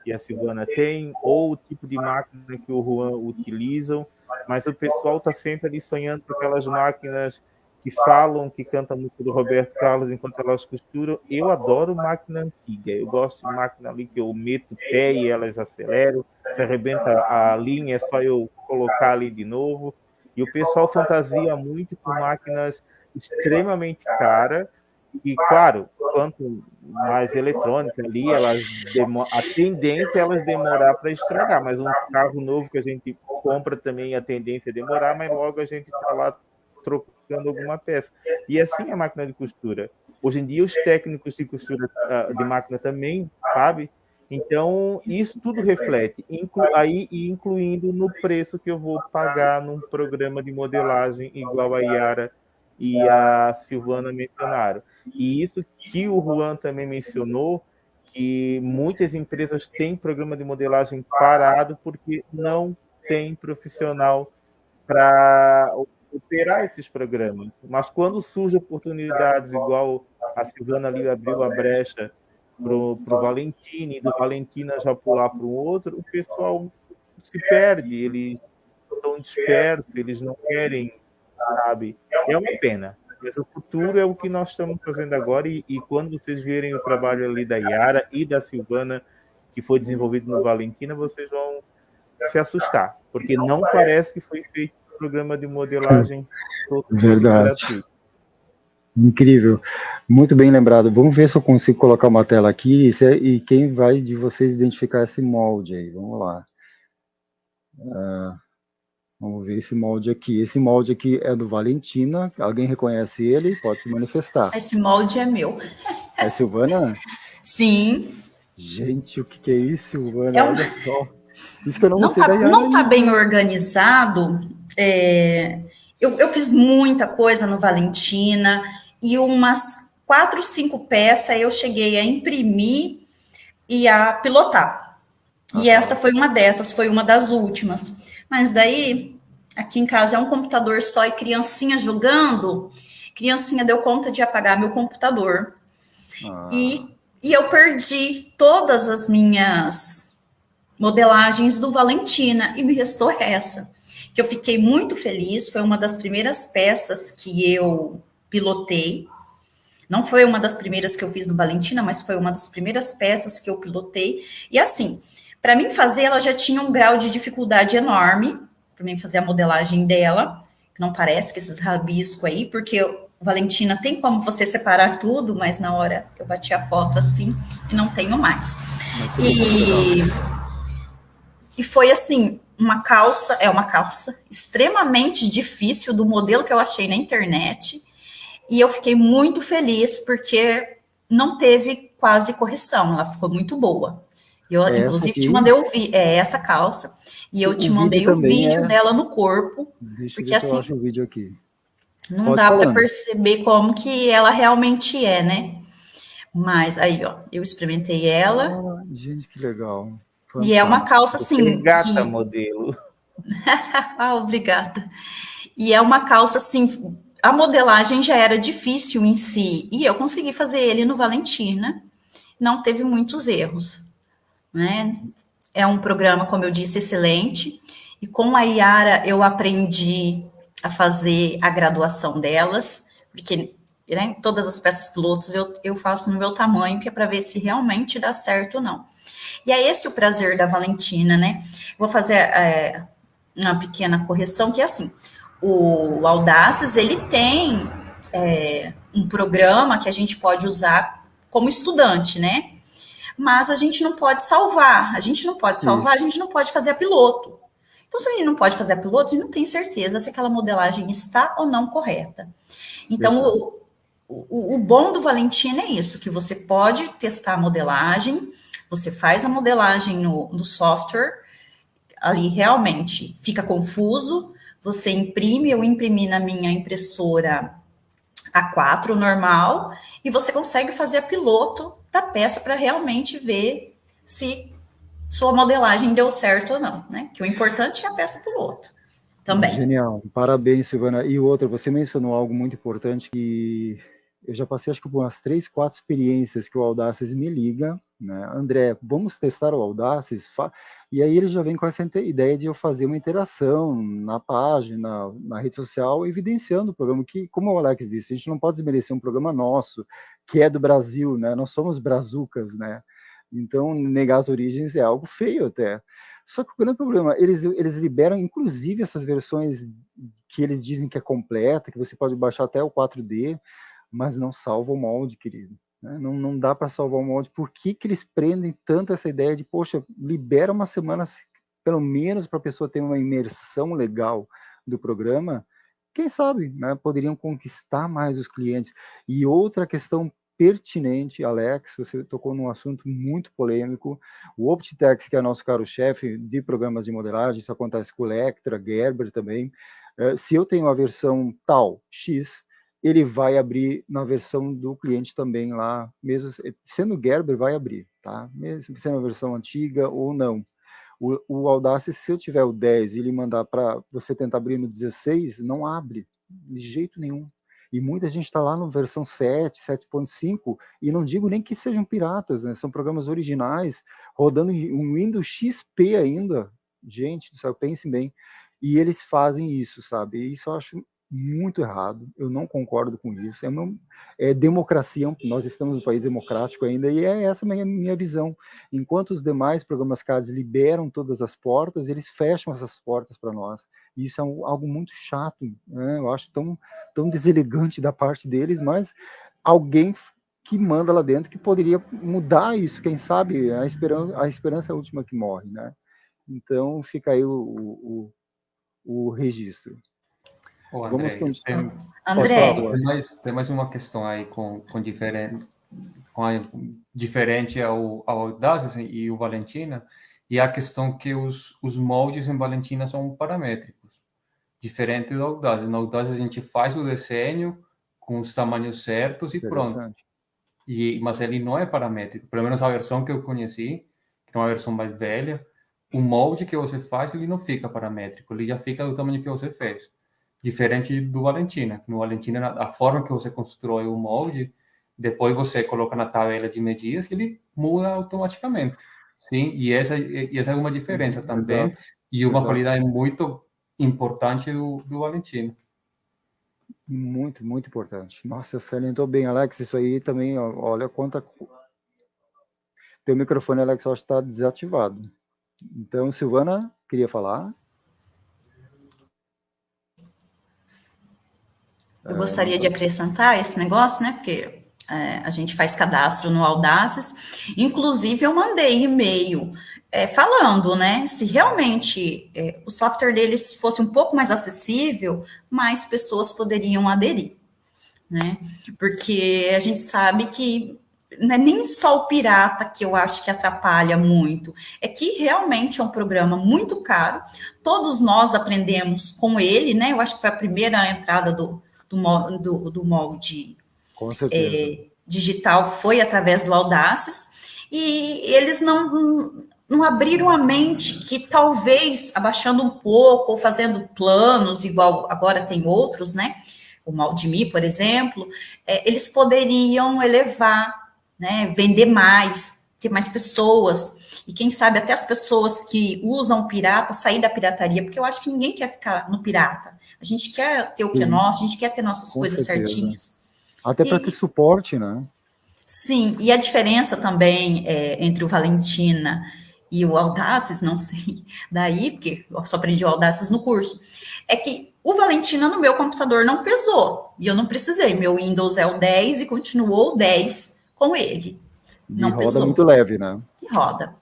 e a Silvana têm, ou o tipo de máquina que o Juan utilizam, mas o pessoal está sempre ali sonhando com aquelas máquinas que falam, que cantam muito do Roberto Carlos enquanto elas costuram. Eu adoro máquina antiga, eu gosto de máquina ali que eu meto o pé e elas aceleram, se arrebenta a linha, é só eu colocar ali de novo. E o pessoal fantasia muito com máquinas extremamente caras, e, claro, quanto mais eletrônica ali, a tendência é elas demorar para estragar, mas um carro novo que a gente compra também, a tendência é demorar, mas logo a gente está lá trocando alguma peça. E assim é a máquina de costura. Hoje em dia, os técnicos de costura de máquina também, sabe? Então, isso tudo reflete, incluindo no preço que eu vou pagar num programa de modelagem igual a Yara e a Silvana mencionaram. E isso que o Juan também mencionou, que muitas empresas têm programa de modelagem parado porque não tem profissional para operar esses programas. Mas quando surgem oportunidades, igual a Silvana ali abriu a brecha para o Valentini, e do Valentina já pular para o outro, o pessoal se perde, eles estão dispersos, eles não querem, sabe? É uma pena. Mas o futuro é o que nós estamos fazendo agora, e quando vocês verem o trabalho ali da Yara e da Silvana, que foi desenvolvido no Valentina, vocês vão se assustar, porque não parece que foi feito um programa de modelagem gratuito. Incrível, muito bem lembrado. Vamos ver se eu consigo colocar uma tela aqui e quem vai de vocês identificar esse molde aí. Vamos lá. Vamos ver esse molde aqui. Esse molde aqui é do Valentina. Alguém reconhece ele? Pode se manifestar. Esse molde é meu. É Silvana? Sim. Gente, o que é isso, Silvana? Olha só. Isso que eu não sei. Não está bem organizado. Eu fiz muita coisa no Valentina e umas 4, 5 peças eu cheguei a imprimir e a pilotar. E essa foi uma dessas, foi uma das últimas. Mas daí, aqui em casa é um computador só e criancinha jogando, criancinha deu conta de apagar meu computador. E eu perdi todas as minhas modelagens do Valentina e me restou essa. que eu fiquei muito feliz, foi uma das primeiras peças que eu pilotei. Não foi uma das primeiras que eu fiz no Valentina, mas foi uma das primeiras peças que eu pilotei. E assim, para mim fazer, ela já tinha um grau de dificuldade enorme, para mim fazer a modelagem dela, que não parece que esses rabiscos aí, porque o Valentina tem como você separar tudo, mas na hora eu bati a foto assim e não tenho mais. E foi assim, uma calça extremamente difícil do modelo que eu achei na internet. E eu fiquei muito feliz porque não teve quase correção, ela ficou muito boa. Eu, inclusive, te mandei essa calça, e eu te mandei o vídeo dela no corpo. Deixa porque eu ver assim, se eu acho o vídeo aqui. Não dá para perceber como que ela realmente é, né? Mas aí, ó, eu experimentei ela. Gente, que legal. Fantástico. E é uma calça assim. Gata modelo. Obrigada. E é uma calça assim. A modelagem já era difícil em si, e eu consegui fazer ele no Valentina, não teve muitos erros, né? É um programa, como eu disse, excelente, e com a Yara eu aprendi a fazer a graduação delas, porque né, todas as peças pilotos eu faço no meu tamanho, que é para ver se realmente dá certo ou não. E é esse o prazer da Valentina, né? Vou fazer uma pequena correção, que é assim, o Audaces, ele tem um programa que a gente pode usar como estudante, né? Mas a gente não pode salvar. A gente não pode fazer a piloto. Então, se a gente não pode fazer a piloto, a gente não tem certeza se aquela modelagem está ou não correta. Então, o bom do Valentina é isso, que você pode testar a modelagem, você faz a modelagem no software, ali realmente fica confuso, você imprime, eu imprimi na minha impressora A4 normal, e você consegue fazer a piloto da peça para realmente ver se sua modelagem deu certo ou não, né? Que o importante é a peça piloto também. Genial, parabéns, Silvana. E outra, você mencionou algo muito importante que eu já passei, acho que por umas 3, 4 experiências que o Audaces me liga, né? André, vamos testar o Audaces? E aí ele já vem com essa ideia de eu fazer uma interação na página, na rede social, evidenciando o programa, que, como o Alex disse, a gente não pode desmerecer um programa nosso, que é do Brasil, né? Nós somos brazucas, né? Então, negar as origens é algo feio até. Só que o grande problema, eles liberam, inclusive, essas versões que eles dizem que é completa, que você pode baixar até o 4D, mas não salva o molde, querido. Né? Não dá para salvar o molde. Por que eles prendem tanto essa ideia de, poxa, libera uma semana, pelo menos, para a pessoa ter uma imersão legal do programa? Quem sabe, né? Poderiam conquistar mais os clientes. E outra questão pertinente, Alex, você tocou num assunto muito polêmico. O Optitex, que é nosso caro-chefe de programas de modelagem, isso acontece com o Lectra, Gerber também. Se eu tenho a versão tal, X, ele vai abrir na versão do cliente também lá, mesmo sendo Gerber, vai abrir, tá? Mesmo sendo a versão antiga ou não. O Audaces, se eu tiver o 10 e ele mandar para você tentar abrir no 16, não abre, de jeito nenhum. E muita gente está lá no versão 7, 7.5, e não digo nem que sejam piratas, né? São programas originais, rodando um Windows XP ainda. Gente, só pensem bem. E eles fazem isso, sabe? E isso eu acho muito errado. Eu não concordo com isso. É democracia, nós estamos num país democrático ainda, e é essa a minha visão. Enquanto os demais programas CADs liberam todas as portas, eles fecham essas portas para nós. E isso é algo muito chato, né? Eu acho tão deselegante da parte deles, mas alguém que manda lá dentro que poderia mudar isso, quem sabe, a esperança é a última que morre, né? Então fica aí o registro. Oh, André, tem mais uma questão aí diferente ao Audaces e o Valentina, e a questão que os moldes em Valentina são paramétricos, diferente do Audaces. No Audaces a gente faz o desenho com os tamanhos certos e pronto. Mas ele não é paramétrico, pelo menos a versão que eu conheci, que é uma versão mais velha, o molde que você faz, ele não fica paramétrico, ele já fica do tamanho que você fez. Diferente do Valentina. No Valentina, a forma que você constrói o molde, depois você coloca na tabela de medidas que ele muda automaticamente. Sim, e essa é uma diferença também. Exato. E uma qualidade muito importante do Valentino. Muito, muito importante. Nossa, salientou bem, Alex. Isso aí também, olha quanta. Teu microfone, Alex, eu acho que está desativado. Então, Silvana, queria falar. Eu gostaria de acrescentar esse negócio, né? Porque a gente faz cadastro no Audaces. Inclusive, eu mandei e-mail falando, né? Se realmente o software deles fosse um pouco mais acessível, mais pessoas poderiam aderir, né? Porque a gente sabe que não é nem só o pirata que eu acho que atrapalha muito, é que realmente é um programa muito caro, todos nós aprendemos com ele, né? Eu acho que foi a primeira entrada do molde Com certeza. digital, foi através do Audaces, e eles não abriram a mente que talvez abaixando um pouco, ou fazendo planos, igual agora tem outros, né? O Maldimi, por exemplo, eles poderiam elevar, né, vender mais, ter mais pessoas, e quem sabe até as pessoas que usam pirata sair da pirataria, porque eu acho que ninguém quer ficar no pirata. A gente quer ter o que é nosso, a gente quer ter nossas coisas certinhas. Até para ter suporte, né? Sim, e a diferença também entre o Valentina e o Audaces, não sei daí, porque eu só aprendi o Audaces no curso, é que o Valentina no meu computador não pesou, e eu não precisei, meu Windows é o 10 e continuou o 10 com ele. Não roda pesou. Muito leve, né? E roda.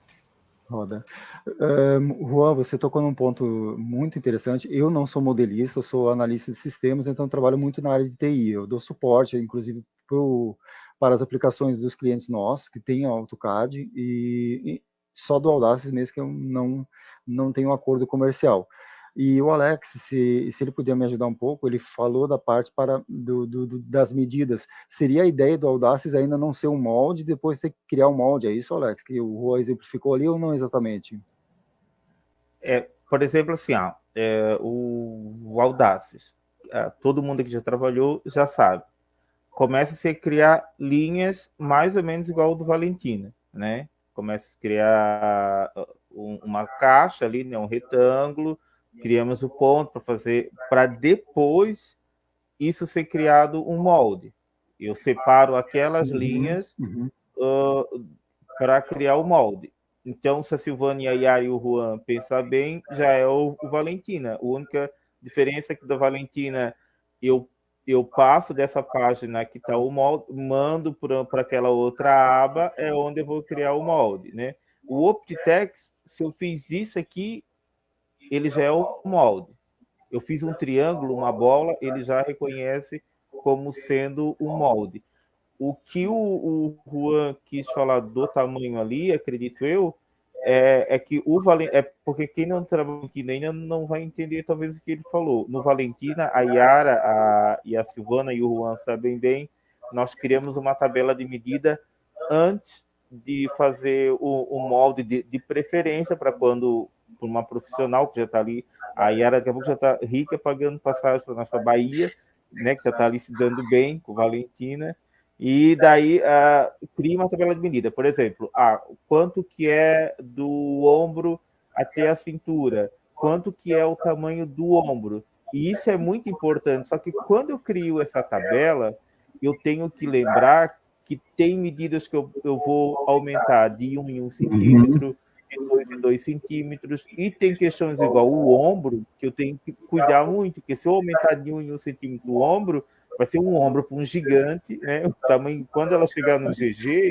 Juan, você tocou num ponto muito interessante. Eu não sou modelista, eu sou analista de sistemas, então eu trabalho muito na área de TI. Eu dou suporte, inclusive, para as aplicações dos clientes nossos que têm AutoCAD e só do Audaces mesmo que eu não tenho acordo comercial. E o Alex, se ele puder me ajudar um pouco, ele falou da parte das medidas. Seria a ideia do Audaces ainda não ser um molde, depois ter que criar um molde, é isso, Alex? Que o Juan exemplificou ali ou não exatamente? Por exemplo, assim, o Audaces, todo mundo que já trabalhou já sabe. Começa-se a criar linhas mais ou menos igual ao do Valentina, né? Começa a criar uma caixa ali, né? Um retângulo, criamos o ponto para depois isso ser criado um molde. Eu separo aquelas linhas para criar o molde. Então, se a Silvana, a Yara e o Juan pensar bem, já é o Valentina. A única diferença é que da Valentina eu passo dessa página que está o molde, mando para aquela outra aba, é onde eu vou criar o molde, né? O OptiText, se eu fiz isso aqui, ele já é o molde. Eu fiz um triângulo, uma bola, ele já reconhece como sendo um molde. O que o Juan quis falar do tamanho ali, acredito eu, é que o Valentina, porque quem não trabalha aqui ainda não vai entender talvez o que ele falou. No Valentina, a Yara e a Silvana e o Juan sabem bem, nós criamos uma tabela de medida antes de fazer o molde de preferência para quando uma profissional que já está ali, a Yara daqui a pouco já está rica pagando passagem para nossa Bahia, né, que já está ali se dando bem com Valentina. E daí cria uma tabela de medida. Por exemplo, quanto que é do ombro até a cintura? Quanto que é o tamanho do ombro? E isso é muito importante. Só que quando eu crio essa tabela, eu tenho que lembrar que tem medidas que eu vou aumentar de 1 em 1 centímetro, de 2 em 2 centímetros, e tem questões igual o ombro, que eu tenho que cuidar muito, porque se eu aumentar de 1 em 1 centímetro o ombro, vai ser um ombro para um gigante, né? O tamanho, quando ela chegar no GG,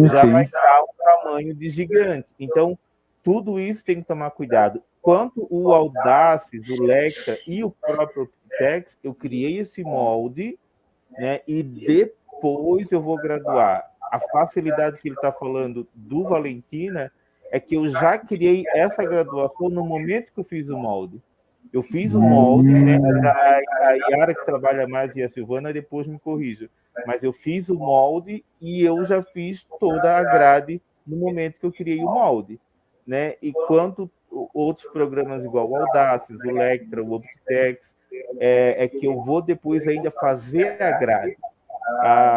já vai estar um tamanho de gigante. Então, tudo isso tem que tomar cuidado. Quanto o Audaces, o Lectra e o próprio OptiText, eu criei esse molde, né? E depois eu vou graduar. A facilidade que ele está falando do Valentina é que eu já criei essa graduação no momento que eu fiz o molde. Eu fiz o molde, né? A Yara que trabalha mais e a Silvana depois me corrija. Mas eu fiz o molde e eu já fiz toda a grade no momento que eu criei o molde, né? Enquanto outros programas igual o Audaces, o Lectra, o OptiText, é que eu vou depois ainda fazer a grade.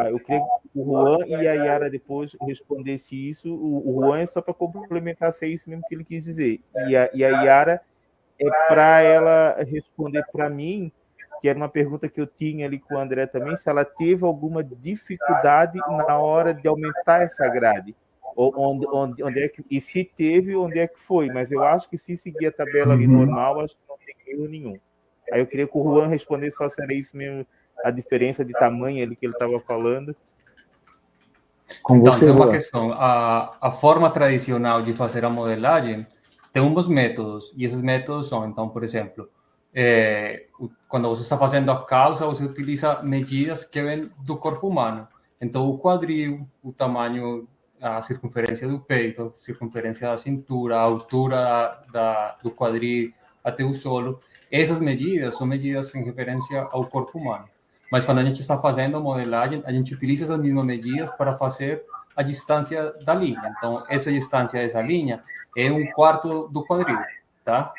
Eu queria que o Juan e a Yara depois respondessem isso. O Juan é só para complementar se é isso mesmo que ele quis dizer. E a Yara para ela responder para mim, que era uma pergunta que eu tinha ali com o André também, se ela teve alguma dificuldade na hora de aumentar essa grade. Onde é que, e se teve, onde é que foi? Mas eu acho que se seguir a tabela ali normal, acho que não tem erro nenhum. Aí eu queria que o Juan respondesse só se era isso mesmo, a diferença de tamanho ali que ele estava falando. Então, tem uma questão. A forma tradicional de fazer a modelagem tem uns métodos, e esses métodos são, então, por exemplo, quando você está fazendo a calça, você utiliza medidas que vêm do corpo humano. Então, o quadril, o tamanho, a circunferência do peito, a circunferência da cintura, a altura do quadril até o solo, essas medidas são medidas em referência ao corpo humano. Mas quando a gente está fazendo modelagem, a gente utiliza essas mesmas medidas para fazer a distância da linha. Então, essa distância dessa linha é 1/4 do quadril, tá?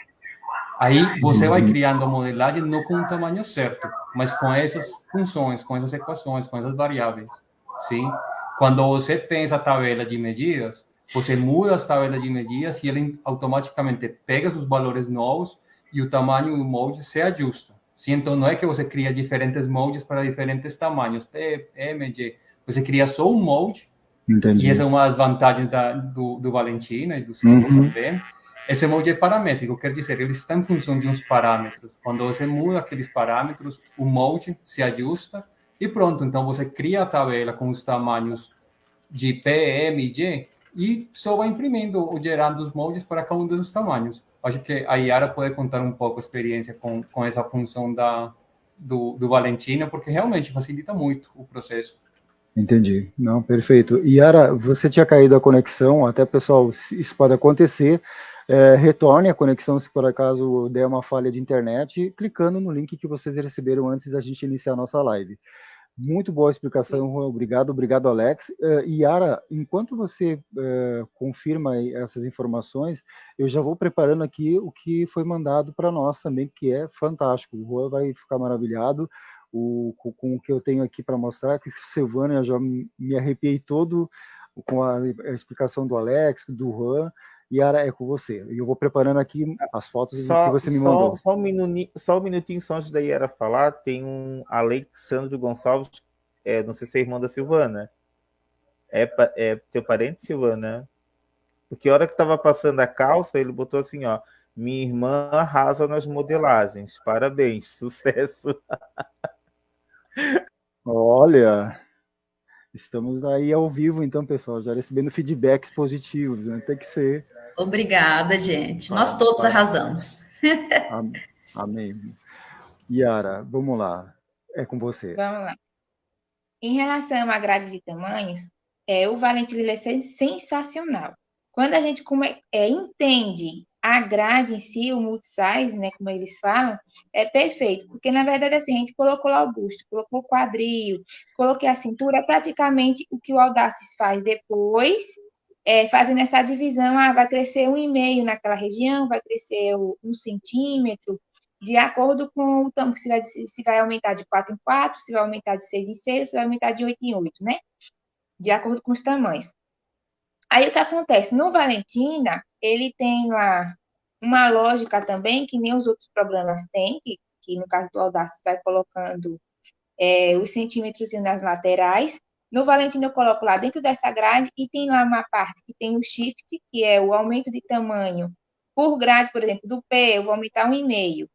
Aí você vai criando a modelagem não com o tamanho certo, mas com essas funções, com essas equações, com essas variáveis, sim? Quando você tem essa tabela de medidas, você muda as tabelas de medidas e ele automaticamente pega os valores novos e o tamanho do molde se ajusta. Sim? Então, não é que você cria diferentes moldes para diferentes tamanhos, P, M, G. Você cria só um molde. Entendi. E essa é uma das vantagens do Valentina e do Silvio também. Esse molde é paramétrico, quer dizer, ele está em função de uns parâmetros. Quando você muda aqueles parâmetros, o molde se ajusta e pronto. Então, você cria a tabela com os tamanhos de P, M e G e só vai imprimindo ou gerando os moldes para cada um dos tamanhos. Acho que a Yara pode contar um pouco a experiência com essa função do Valentina, porque realmente facilita muito o processo. Entendi. Não, perfeito. Yara, você tinha caído a conexão, até, pessoal, isso pode acontecer. Retorne a conexão se por acaso der uma falha de internet, clicando no link que vocês receberam antes da gente iniciar a nossa live. Muito boa explicação, obrigado, Alex. Yara, enquanto você confirma essas informações, eu já vou preparando aqui o que foi mandado para nós também, que é fantástico. O Juan vai ficar maravilhado com o que eu tenho aqui para mostrar, que Silvânia, já me arrepiei todo com a explicação do Alex, do Juan. Yara, é com você. E eu vou preparando aqui as fotos que você me mandou. Só um minutinho só antes da Yara falar, tem um Alexandre Gonçalves, não sei se é irmão da Silvana. É teu parente, Silvana? Porque a hora que estava passando a calça, ele botou assim, ó, minha irmã arrasa nas modelagens. Parabéns, sucesso. Olha... Estamos aí ao vivo, então, pessoal, já recebendo feedbacks positivos, né? Tem que ser. Obrigada, gente. Nós todos arrasamos. Amém. Yara, vamos lá. É com você. Vamos lá. Em relação a grades de tamanhos, o Valentim é sensacional. Quando a gente entende a grade em si, o multisize, né, como eles falam, é perfeito, porque na verdade assim, a gente colocou lá o busto, colocou o quadril, coloquei a cintura, praticamente o que o Audaces faz depois, fazendo essa divisão, vai crescer 1,5 naquela região, vai crescer 1 centímetro, de acordo com o tamanho, se vai aumentar de 4 em 4, se vai aumentar de 6 em 6, se vai aumentar de 8 em 8, né? De acordo com os tamanhos. Aí o que acontece? No Valentina, ele tem lá uma lógica também, que nem os outros programas têm, que no caso do Audacity vai colocando os centímetros nas laterais. No Valentina eu coloco lá dentro dessa grade e tem lá uma parte que tem o shift, que é o aumento de tamanho por grade, por exemplo, do P eu vou aumentar 1,5.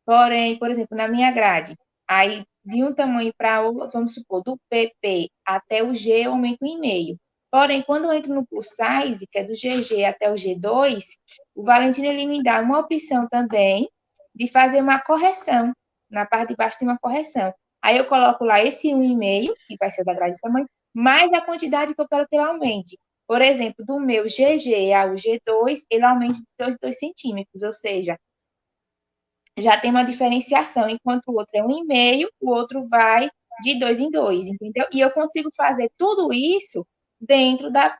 Porém, por exemplo, na minha grade, aí de um tamanho para outro, vamos supor, do PP até o G eu aumento 1,5. Porém, quando eu entro no plus size, que é do GG até o G2, o Valentino ele me dá uma opção também de fazer uma correção. Na parte de baixo tem uma correção. Aí eu coloco lá esse 1,5, que vai ser da grade de tamanho, mais a quantidade que eu quero que ele aumente. Por exemplo, do meu GG ao G2, ele aumenta de 2 centímetros, ou seja, já tem uma diferenciação, enquanto o outro é 1,5, o outro vai de 2 em 2, entendeu? E eu consigo fazer tudo isso dentro da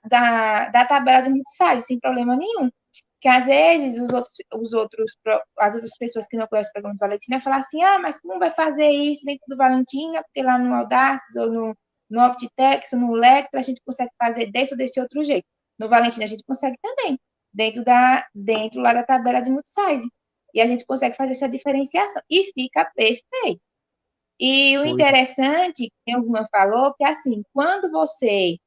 tabela de multisize, sem problema nenhum. Que às vezes as outras pessoas que não conhecem o programa do Valentina falam assim, mas como vai fazer isso dentro do Valentina? Porque lá no Audaces ou no Optitex, no Lectra, a gente consegue fazer desse ou desse outro jeito. No Valentina a gente consegue também, dentro lá da tabela de multisize. E a gente consegue fazer essa diferenciação. E fica perfeito. E o Pois. interessante, que o Juan falou, que assim, quando você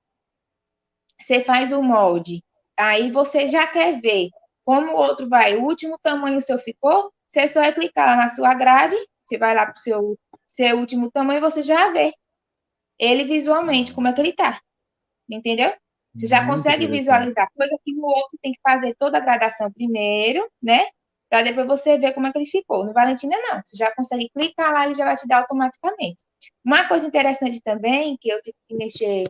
faz o molde, aí você já quer ver como o outro vai, o último tamanho seu ficou, você só vai clicar lá na sua grade, você vai lá para o seu último tamanho, você já vê ele visualmente, como é que ele tá. Entendeu? Você já Muito consegue interessante. visualizar, coisa que no outro você tem que fazer toda a gradação primeiro, né? Para depois você ver como é que ele ficou. No Valentina, não. Você já consegue clicar lá, ele já vai te dar automaticamente. Uma coisa interessante também, que eu tive que mexer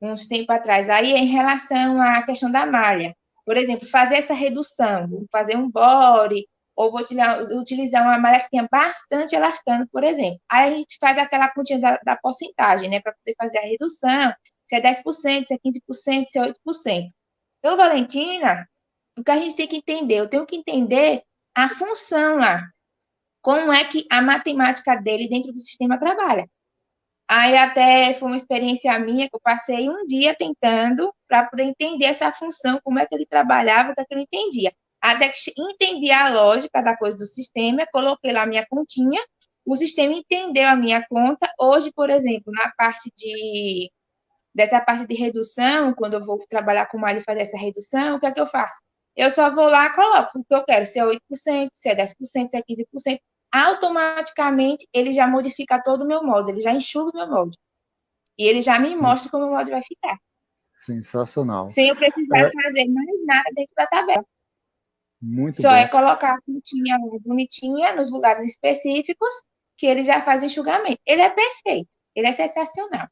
uns tempos atrás, aí é em relação à questão da malha. Por exemplo, fazer essa redução, vou fazer um body, ou vou utilizar uma malha que tenha bastante elastano, por exemplo. Aí a gente faz aquela continha da porcentagem, né, para poder fazer a redução, se é 10%, se é 15%, se é 8%. Então, Valentina, o que a gente tem que entender? Eu tenho que entender a função lá, como é que a matemática dele dentro do sistema trabalha. Aí até foi uma experiência minha que eu passei um dia tentando para poder entender essa função, como é que ele trabalhava, o que é que ele entendia. Até que entendi a lógica da coisa do sistema, coloquei lá a minha continha, o sistema entendeu a minha conta. Hoje, por exemplo, dessa parte de redução, quando eu vou trabalhar com malha e fazer essa redução, o que é que eu faço? Eu só vou lá e coloco o que eu quero, se é 8%, se é 10%, se é 15%. Automaticamente, ele já modifica todo o meu molde, ele já enxuga o meu molde. E ele já me Sim. mostra como o molde vai ficar. Sensacional. Sem eu precisar fazer mais nada dentro da tabela. Muito Só bom. é colocar a pontinha bonitinha nos lugares específicos que ele já faz o enxugamento. Ele é perfeito, ele é sensacional.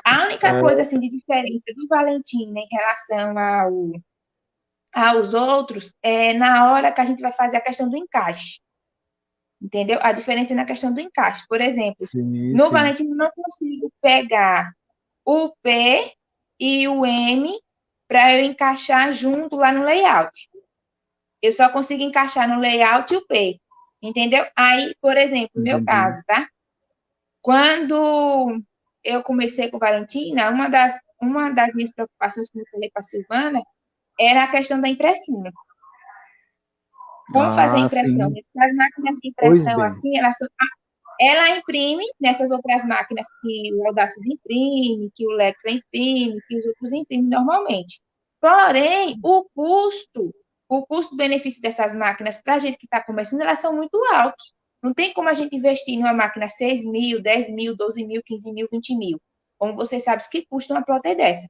A única coisa assim de diferença do Valentina em relação aos outros é na hora que a gente vai fazer a questão do encaixe. Entendeu? A diferença é na questão do encaixe. Por exemplo, Sim, no sim. Valentina eu não consigo pegar o P e o M para eu encaixar junto lá no layout. Eu só consigo encaixar no layout o P. Entendeu? Aí, por exemplo, no meu Entendi. caso, tá? Quando eu comecei com Valentina, uma das minhas preocupações, como eu falei para a Silvana, era a questão da impressão. Como fazer a Ah, impressão? sim. As máquinas de Pois impressão, bem. assim, ela imprime nessas outras máquinas que o Audaces imprime, que o Lectra imprime, que os outros imprimem normalmente. Porém, o custo-benefício dessas máquinas para a gente que está começando, elas são muito altos. Não tem como a gente investir numa máquina 6 mil, 10 mil, 12 mil, 15 mil, 20 mil. Como você sabe, que custa uma plotter dessa.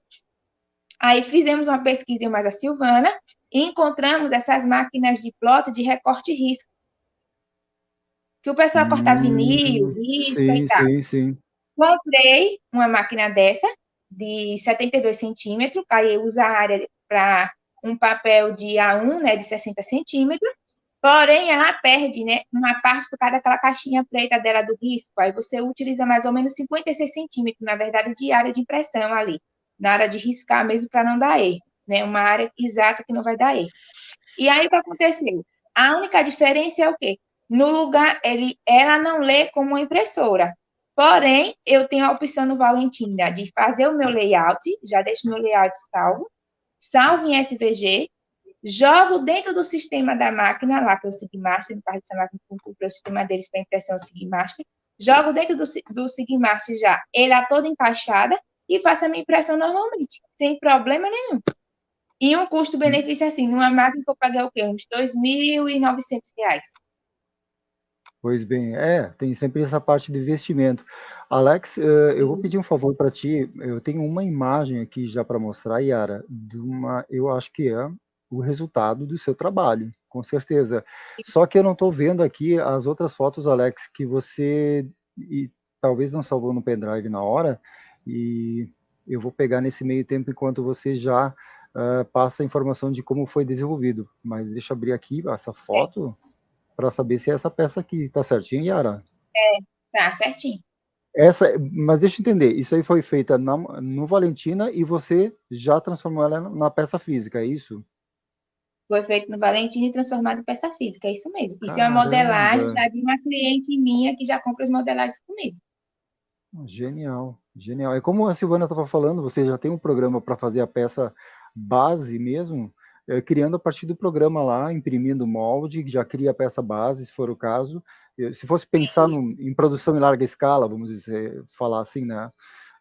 Aí fizemos uma pesquisa mais a Silvana e encontramos essas máquinas de plotter de recorte e risco. Que o pessoal corta vinil, risca e Sim, tal. sim, sim. Comprei uma máquina dessa, de 72 centímetros, aí eu uso a área para um papel de A1, né, de 60 centímetros, porém ela perde, né, uma parte por causa daquela caixinha preta dela do risco, aí você utiliza mais ou menos 56 centímetros, na verdade, de área de impressão ali, na área de riscar mesmo para não dar erro, né, uma área exata que não vai dar erro. E aí o que aconteceu? A única diferença é o quê? No lugar, ela não lê como uma impressora. Porém, eu tenho a opção no Valentina de fazer o meu layout, já deixo meu layout salvo em SVG, jogo dentro do sistema da máquina, lá que é o Sigmaster, no caso dessa máquina que eu comprei o sistema deles para impressão Sigmaster, jogo dentro do Sigmaster já, ela toda encaixada, e faço a minha impressão normalmente, sem problema nenhum. E um custo-benefício assim, numa máquina que eu paguei o quê? Uns R$ 2.900. Pois bem, tem sempre essa parte de investimento. Alex, eu vou pedir um favor para ti. Eu tenho uma imagem aqui já para mostrar, Yara, eu acho que é o resultado do seu trabalho, com certeza. Só que eu não estou vendo aqui as outras fotos, Alex, que você talvez não salvou no pendrive na hora, e eu vou pegar nesse meio tempo enquanto você já passa a informação de como foi desenvolvido. Mas deixa eu abrir aqui essa foto para saber se é essa peça aqui. Tá certinho, Yara? Tá, certinho. Mas deixa eu entender, isso aí foi feita no Valentina e você já transformou ela na peça física, é isso? Foi feito no Valentim e transformado em peça física, é isso mesmo. Isso é uma modelagem Caramba! já de uma cliente minha que já compra as modelagens comigo. Genial, genial. É como a Silvana estava falando, você já tem um programa para fazer a peça base mesmo, criando a partir do programa lá, imprimindo molde, já cria a peça base, se for o caso. Se fosse pensar em produção em larga escala, vamos dizer, falar assim, né?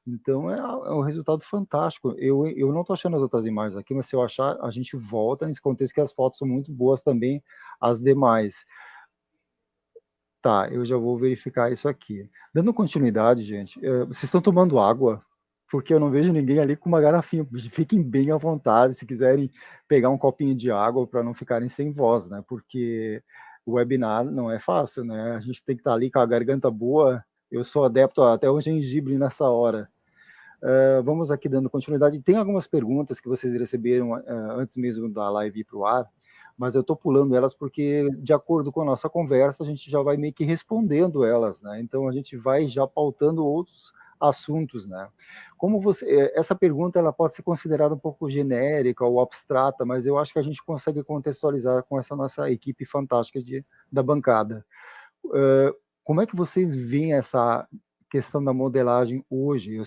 Então é um resultado fantástico. Eu não estou achando as outras imagens aqui, mas se eu achar, a gente volta nesse contexto que as fotos são muito boas também, as demais. Tá, eu já vou verificar isso aqui. Dando continuidade, gente, vocês estão tomando água? Porque eu não vejo ninguém ali com uma garrafinha. Fiquem bem à vontade, se quiserem pegar um copinho de água para não ficarem sem voz, né? Porque o webinar não é fácil, né? A gente tem que estar ali com a garganta boa. Eu sou adepto até o gengibre nessa hora. Vamos aqui dando continuidade. Tem algumas perguntas que vocês receberam antes mesmo da live ir para o ar, mas eu estou pulando elas porque, de acordo com a nossa conversa, a gente já vai meio que respondendo elas, né? Então, a gente vai já pautando outros assuntos, né? Como essa pergunta ela pode ser considerada um pouco genérica ou abstrata, mas eu acho que a gente consegue contextualizar com essa nossa equipe fantástica da bancada. Como é que vocês veem essa questão da modelagem hoje?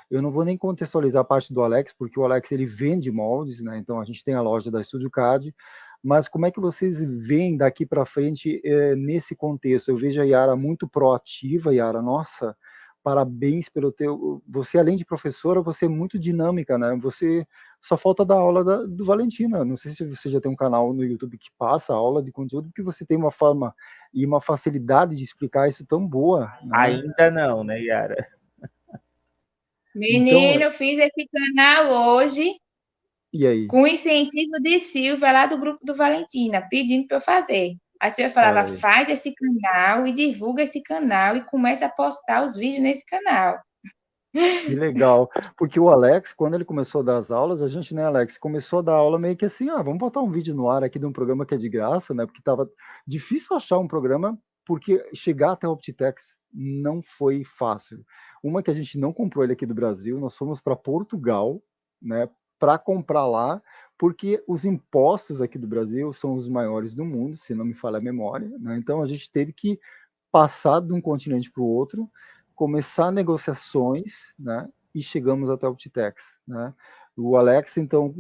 Eu não vou nem contextualizar a parte do Alex, porque o Alex ele vende moldes, né? Então a gente tem a loja da Studio CAD, mas como é que vocês veem daqui para frente nesse contexto? Eu vejo a Yara muito proativa, Yara, nossa, parabéns pelo você além de professora, você é muito dinâmica, né? Você só falta dar aula do Valentina. Não sei se você já tem um canal no YouTube que passa aula de conteúdo, porque você tem uma forma e uma facilidade de explicar isso tão boa, né? Ainda não, né, Yara? Menino, Então, eu fiz esse canal hoje e aí? com incentivo de Silvia, lá do grupo do Valentina, pedindo para eu fazer. A Silvia falava, Olha aí. faz esse canal e divulga esse canal e começa a postar os vídeos nesse canal. Que legal, porque o Alex, quando ele começou a dar as aulas, a gente, né, Alex, começou a dar aula meio que assim, vamos botar um vídeo no ar aqui de um programa que é de graça, né, porque tava difícil achar um programa, porque chegar até o Optitex não foi fácil. Uma que a gente não comprou ele aqui do Brasil, nós fomos para Portugal, né, para comprar lá, porque os impostos aqui do Brasil são os maiores do mundo, se não me falha a memória, né, então a gente teve que passar de um continente para o outro, começar negociações, né, e chegamos até o Optitex, né. O Alex, então,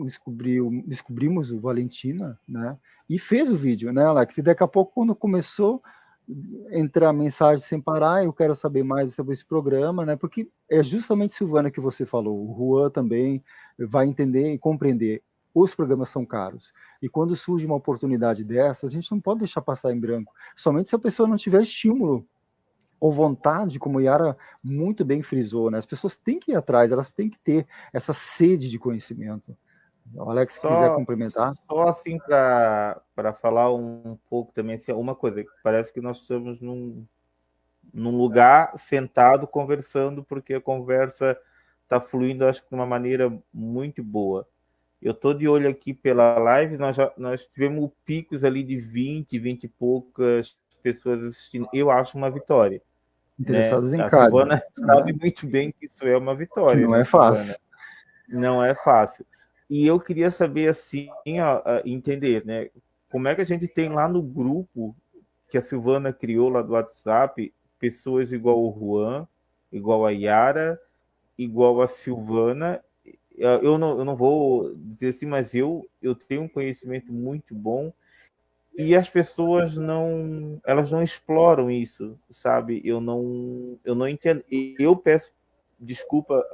descobrimos o Valentina, né, e fez o vídeo, né, Alex? E daqui a pouco, quando começou a entrar mensagem sem parar, eu quero saber mais sobre esse programa, né, porque é justamente, Silvana, que você falou, o Juan também vai entender e compreender. Os programas são caros. E quando surge uma oportunidade dessa, a gente não pode deixar passar em branco. Somente se a pessoa não tiver estímulo ou vontade, como a Yara muito bem frisou, né? As pessoas têm que ir atrás, elas têm que ter essa sede de conhecimento. O Alex, se quiser complementar. Só assim para falar um pouco também, assim, uma coisa, parece que nós estamos num lugar sentado conversando, porque a conversa está fluindo, acho que de uma maneira muito boa. Eu estou de olho aqui pela live, nós tivemos picos ali de 20 e poucas pessoas assistindo. Eu acho uma vitória. Interessados Né? em A CAD. Silvana sabe muito bem que isso é uma vitória. Que não né, é fácil. Silvana? Não é fácil. E eu queria saber, assim, entender, né? Como é que a gente tem lá no grupo que a Silvana criou lá do WhatsApp, pessoas igual o Juan, igual a Yara, igual a Silvana. Eu não vou dizer assim, mas eu tenho um conhecimento muito bom e as pessoas elas não exploram isso, sabe? Eu não entendo. E eu peço desculpa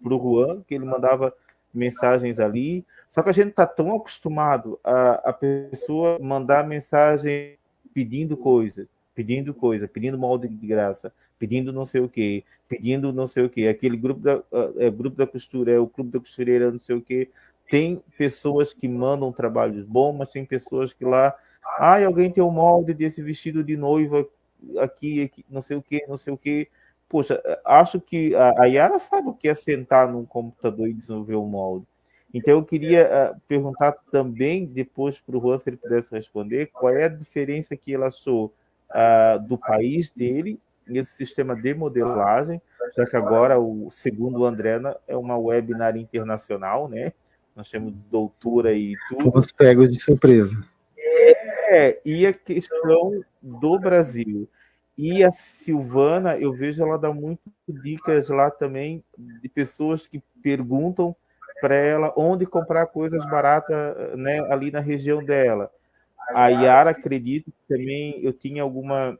para o Juan, que ele mandava mensagens ali, só que a gente está tão acostumado a pessoa mandar mensagem pedindo pedindo molde de graça, pedindo não sei o quê, pedindo não sei o quê, aquele grupo da costura, é o clube da costureira, não sei o quê. Tem pessoas que mandam trabalhos bons, mas tem pessoas que lá, alguém tem o molde desse vestido de noiva aqui, não sei o quê, não sei o quê. Poxa, acho que a Yara sabe o que é sentar num computador e desenvolver um molde. Então, eu queria perguntar também, depois para o Juan, se ele pudesse responder, qual é a diferença que ele achou do país dele, nesse sistema de modelagem, já que agora, segundo o André, é uma webinar internacional, né? Nós temos doutora e tudo. Fomos pegos de surpresa. E a questão do Brasil. E a Silvana, eu vejo ela dar muito dicas lá também de pessoas que perguntam para ela onde comprar coisas baratas, né, ali na região dela. A Yara, acredito que também eu tinha algumas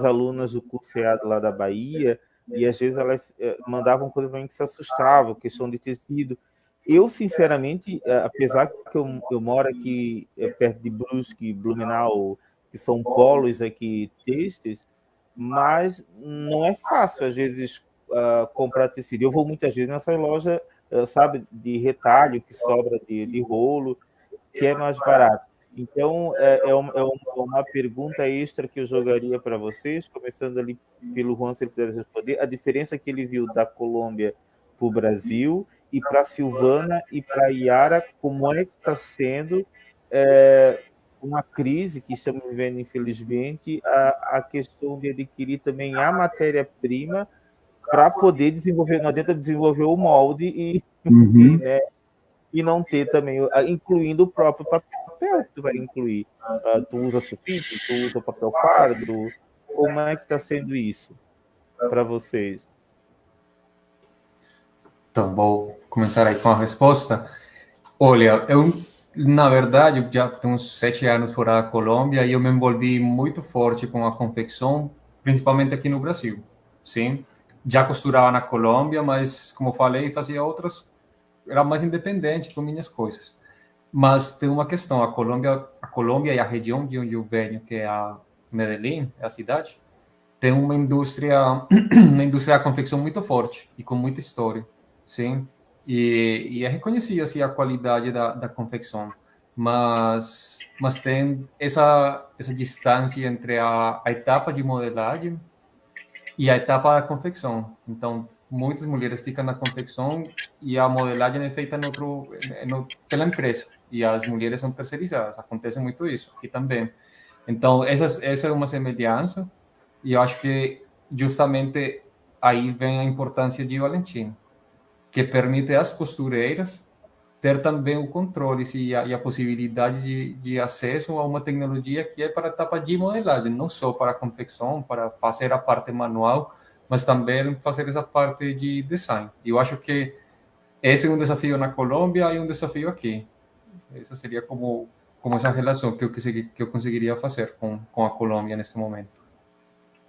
alunas do curso EAD lá da Bahia, e às vezes elas mandavam coisas para mim que se assustavam, questão de tecido. Eu, sinceramente, apesar que eu moro aqui perto de Brusque, Blumenau, que são polos aqui têxteis, mas não é fácil, às vezes, comprar tecido. Eu vou muitas vezes nessa loja, sabe, de retalho, que sobra de rolo, que é mais barato. Então, uma pergunta extra que eu jogaria para vocês, começando ali pelo Juan, se ele puder responder, a diferença que ele viu da Colômbia para o Brasil, e para a Silvana e para a Yara, como é que está sendo uma crise que estamos vivendo, infelizmente, a questão de adquirir também a matéria-prima para poder desenvolver, não adianta desenvolver o molde né, e não ter também, incluindo o próprio papel que tu vai incluir. Tu usa sulfite, tu usa papel pardo, como é que está sendo isso para vocês? Então, vou começar aí com a resposta. Olha, eu, na verdade, eu já tenho uns 7 anos fora da Colômbia e eu me envolvi muito forte com a confecção, principalmente aqui no Brasil, sim. Já costurava na Colômbia, mas, como falei, fazia outras, era mais independente com minhas coisas. Mas tem uma questão, a Colômbia e a região de onde eu venho, que é a Medellín, é a cidade, tem uma indústria, uma indústria da confecção muito forte e com muita história, sim. E é reconhecida assim, a qualidade da confecção, mas tem essa distância entre a etapa de modelagem e a etapa da confecção. Então, muitas mulheres ficam na confecção e a modelagem é feita pela empresa e as mulheres são terceirizadas. Acontece muito isso aqui também. Então, essa é uma semelhança e eu acho que justamente aí vem a importância de Valentim, que permite às costureiras ter também o controle e a possibilidade de acesso a uma tecnologia que é para a etapa de modelagem, não só para a confecção, para fazer a parte manual, mas também fazer essa parte de design. E eu acho que esse é um desafio na Colômbia e um desafio aqui. Essa seria como essa relação que eu conseguiria fazer com a Colômbia neste momento.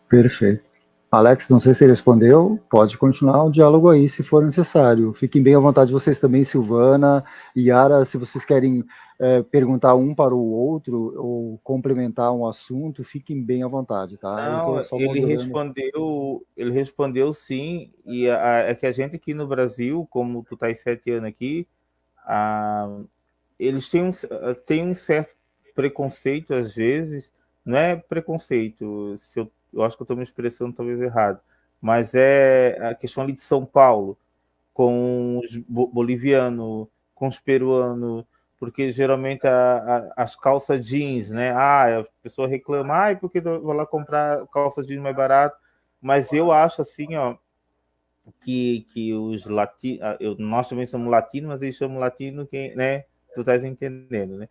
Perfeito. Alex, não sei se ele respondeu, pode continuar o diálogo aí, se for necessário. Fiquem bem à vontade vocês também, Silvana e Yara, se vocês querem perguntar um para o outro ou complementar um assunto, fiquem bem à vontade, tá? Não, ele respondeu sim, e é que a gente aqui no Brasil, como tu tá 7 anos aqui, eles têm um certo preconceito às vezes, não é preconceito, eu acho que eu estou me expressando talvez errado, mas é a questão ali de São Paulo, com os bolivianos, com os peruanos, porque geralmente as calças jeans, né? A pessoa reclama, porque eu vou lá comprar calça jeans mais barato, mas eu acho assim, ó, que os latinos, nós também somos latinos, mas eles chamam latino, né? Tu estás entendendo, né?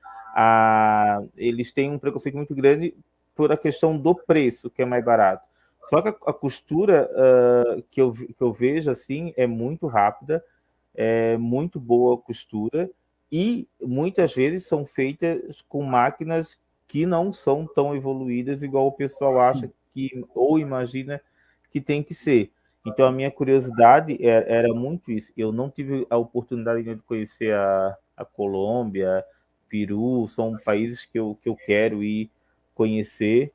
Eles têm um preconceito muito grande por a questão do preço, que é mais barato. Só que a costura que eu vejo assim é muito rápida, é muito boa a costura, e muitas vezes são feitas com máquinas que não são tão evoluídas igual o pessoal acha que ou imagina que tem que ser. Então a minha curiosidade era muito isso. Eu não tive a oportunidade de conhecer a Colômbia, Peru, são países que eu quero ir conhecer.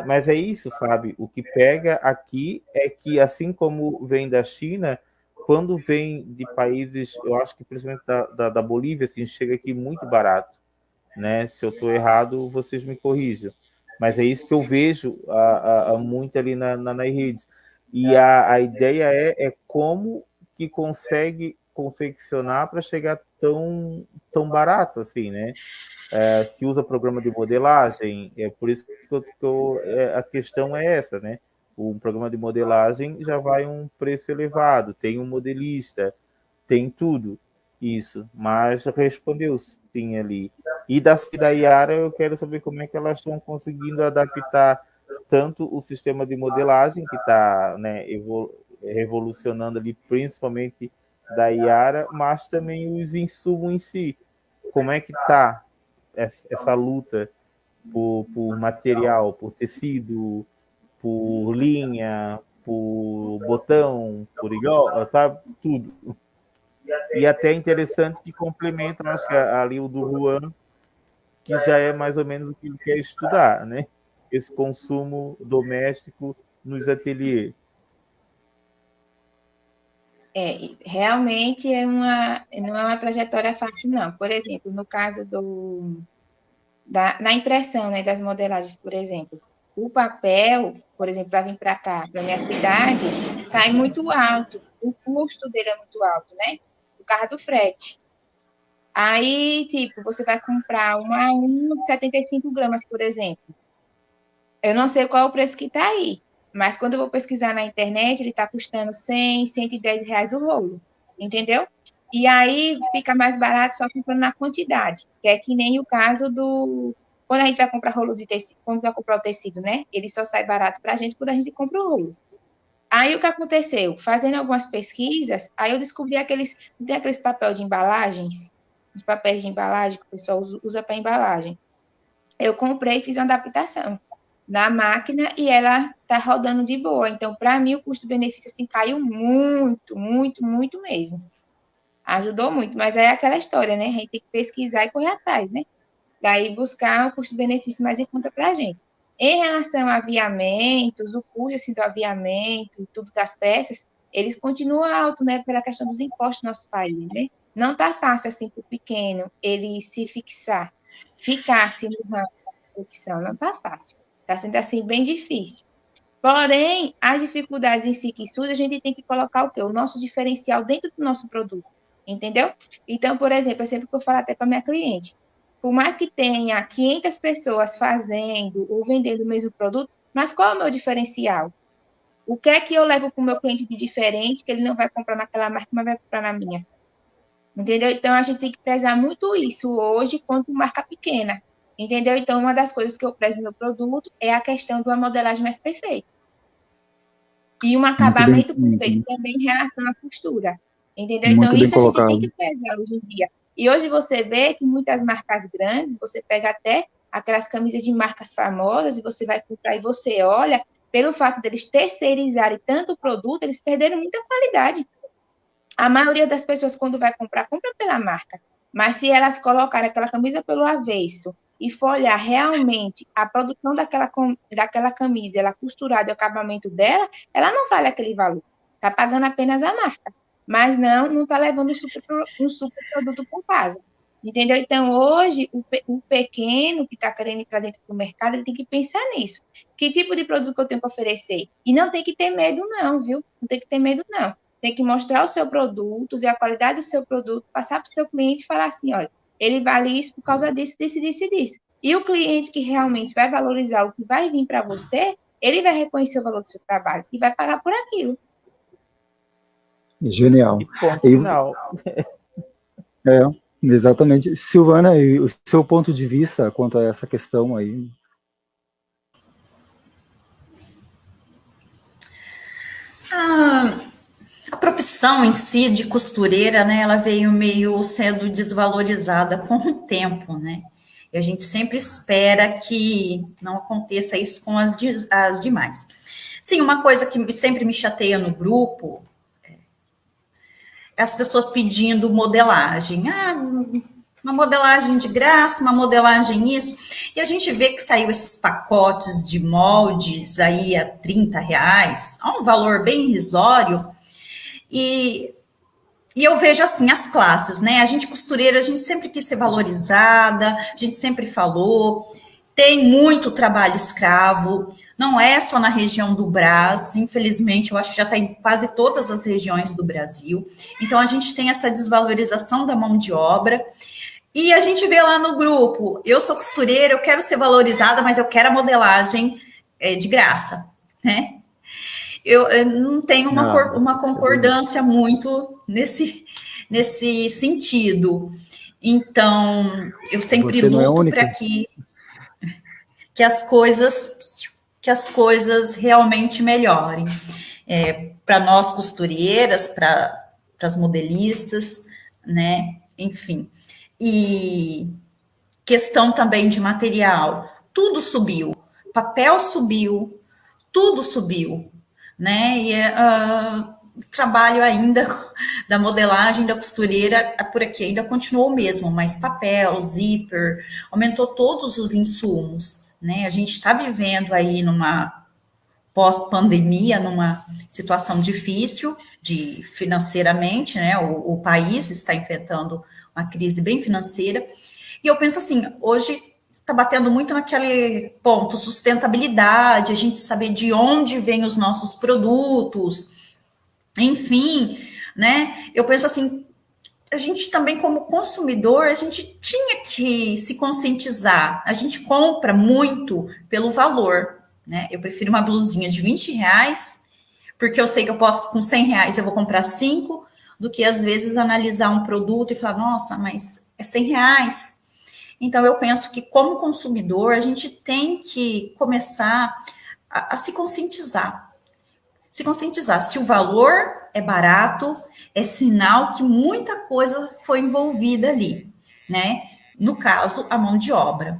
Mas é isso, sabe? O que pega aqui é que, assim como vem da China, quando vem de países, eu acho que principalmente da Bolívia, assim, chega aqui muito barato, né? Se eu estou errado, vocês me corrijam. Mas é isso que eu vejo muito ali nas redes. E a ideia é como que consegue confeccionar para chegar tão barato assim, né? Se usa programa de modelagem, é por isso que a questão é essa, né? Um programa de modelagem já vai um preço elevado, tem um modelista, tem tudo isso, mas respondeu sim ali. E da Yara, eu quero saber como é que elas estão conseguindo adaptar tanto o sistema de modelagem, que está, né, revolucionando ali, principalmente da Iara, mas também os insumos em si. Como é que está essa luta por material, por tecido, por linha, por botão, por igual, sabe? Tudo. E até interessante que complementa, acho que ali o do Juan, que já é mais ou menos o que ele quer estudar, né? Esse consumo doméstico nos ateliês. Realmente não é uma trajetória fácil, não. Por exemplo, no caso na impressão, né, das modelagens, por exemplo, o papel, por exemplo, para vir para cá, para minha cidade, sai muito alto. O custo dele é muito alto, né? Por causa do frete. Aí, tipo, você vai comprar uma de 75 gramas, por exemplo. Eu não sei qual é o preço que está aí, mas quando eu vou pesquisar na internet, ele está custando 100, 110 reais o rolo, entendeu? E aí fica mais barato só comprando na quantidade, que é que nem o caso do... Quando a gente vai comprar rolo de tecido, quando vai comprar o tecido, né? Ele só sai barato para a gente quando a gente compra o rolo. Aí o que aconteceu? Fazendo algumas pesquisas, aí eu descobri tem aqueles papel de embalagens, os papéis de embalagem que o pessoal usa para embalagem. Eu comprei e fiz uma adaptação na máquina e ela tá rodando de boa. Então, para mim, o custo-benefício assim caiu muito, muito, muito mesmo. Ajudou muito, mas é aquela história, né? A gente tem que pesquisar e correr atrás, né? Para ir buscar o custo-benefício mais em conta para a gente. Em relação a aviamentos, o custo assim, do aviamento, tudo das peças, eles continuam alto, né? Pela questão dos impostos no nosso país, né? Não tá fácil assim para o pequeno ele se ficar assim no ramo da profissão, não tá fácil. Está sendo assim bem difícil. Porém, as dificuldades em si que surgem, a gente tem que colocar o quê? O nosso diferencial dentro do nosso produto, entendeu? Então, por exemplo, é sempre que eu falo até para minha cliente, por mais que tenha 500 pessoas fazendo ou vendendo o mesmo produto, mas qual é o meu diferencial? O que é que eu levo para o meu cliente de diferente que ele não vai comprar naquela marca, mas vai comprar na minha? Entendeu? Então, a gente tem que prezar muito isso hoje quanto marca pequena. Entendeu? Então, uma das coisas que eu prezo no meu produto é a questão de uma modelagem mais perfeita. E um acabamento perfeito também em relação à costura. Entendeu? Então, isso a gente tem que prezar hoje em dia. E hoje você vê que muitas marcas grandes, você pega até aquelas camisas de marcas famosas e você vai comprar e você olha, pelo fato deles terceirizarem tanto o produto, eles perderam muita qualidade. A maioria das pessoas, quando vai comprar, compra pela marca. Mas se elas colocarem aquela camisa pelo avesso e for olhar realmente a produção daquela camisa, ela costurada e o acabamento dela, ela não vale aquele valor. Está pagando apenas a marca. Mas não está levando um super produto para casa. Entendeu? Então, hoje, o pequeno que está querendo entrar dentro do mercado, ele tem que pensar nisso. Que tipo de produto que eu tenho para oferecer? E não tem que ter medo, não, viu? Não tem que ter medo, não. Tem que mostrar o seu produto, ver a qualidade do seu produto, passar para o seu cliente e falar assim, olha, ele vale isso por causa disso, disso, disso e disso. E o cliente que realmente vai valorizar o que vai vir para você, ele vai reconhecer o valor do seu trabalho e vai pagar por aquilo. Genial. E ponto final. Exatamente. Silvana, e o seu ponto de vista quanto a essa questão aí? A profissão em si de costureira, né, ela veio meio sendo desvalorizada com o tempo, né? E a gente sempre espera que não aconteça isso com as demais. Sim, uma coisa que sempre me chateia no grupo é as pessoas pedindo modelagem. Uma modelagem de graça, uma modelagem isso. E a gente vê que saiu esses pacotes de moldes aí a R$30, a um valor bem irrisório. E eu vejo assim as classes, né? A gente costureira, a gente sempre quis ser valorizada, a gente sempre falou, tem muito trabalho escravo, não é só na região do Brás, infelizmente, eu acho que já está em quase todas as regiões do Brasil. Então, a gente tem essa desvalorização da mão de obra. E a gente vê lá no grupo, eu sou costureira, eu quero ser valorizada, mas eu quero a modelagem de graça, né? Eu não tenho uma concordância muito nesse sentido. Então, eu sempre luto para que as coisas realmente melhorem. para nós costureiras, para as modelistas, né? Enfim. E questão também de material, tudo subiu, papel subiu, tudo subiu, né? E o trabalho ainda da modelagem da costureira por aqui ainda continuou o mesmo, mas papel, zíper, aumentou todos os insumos, né? A gente está vivendo aí numa pós-pandemia, numa situação difícil financeiramente, né? O país está enfrentando uma crise bem financeira. E eu penso assim, hoje está batendo muito naquele ponto, sustentabilidade, a gente saber de onde vêm os nossos produtos, enfim, né? Eu penso assim, a gente também como consumidor, a gente tinha que se conscientizar. A gente compra muito pelo valor, né? Eu prefiro uma blusinha de R$20, porque eu sei que eu posso, com R$100 eu vou comprar 5, do que às vezes analisar um produto e falar, nossa, mas é R$100. Então, eu penso que, como consumidor, a gente tem que começar a se conscientizar. Se conscientizar. Se o valor é barato, é sinal que muita coisa foi envolvida ali, né? No caso, a mão de obra.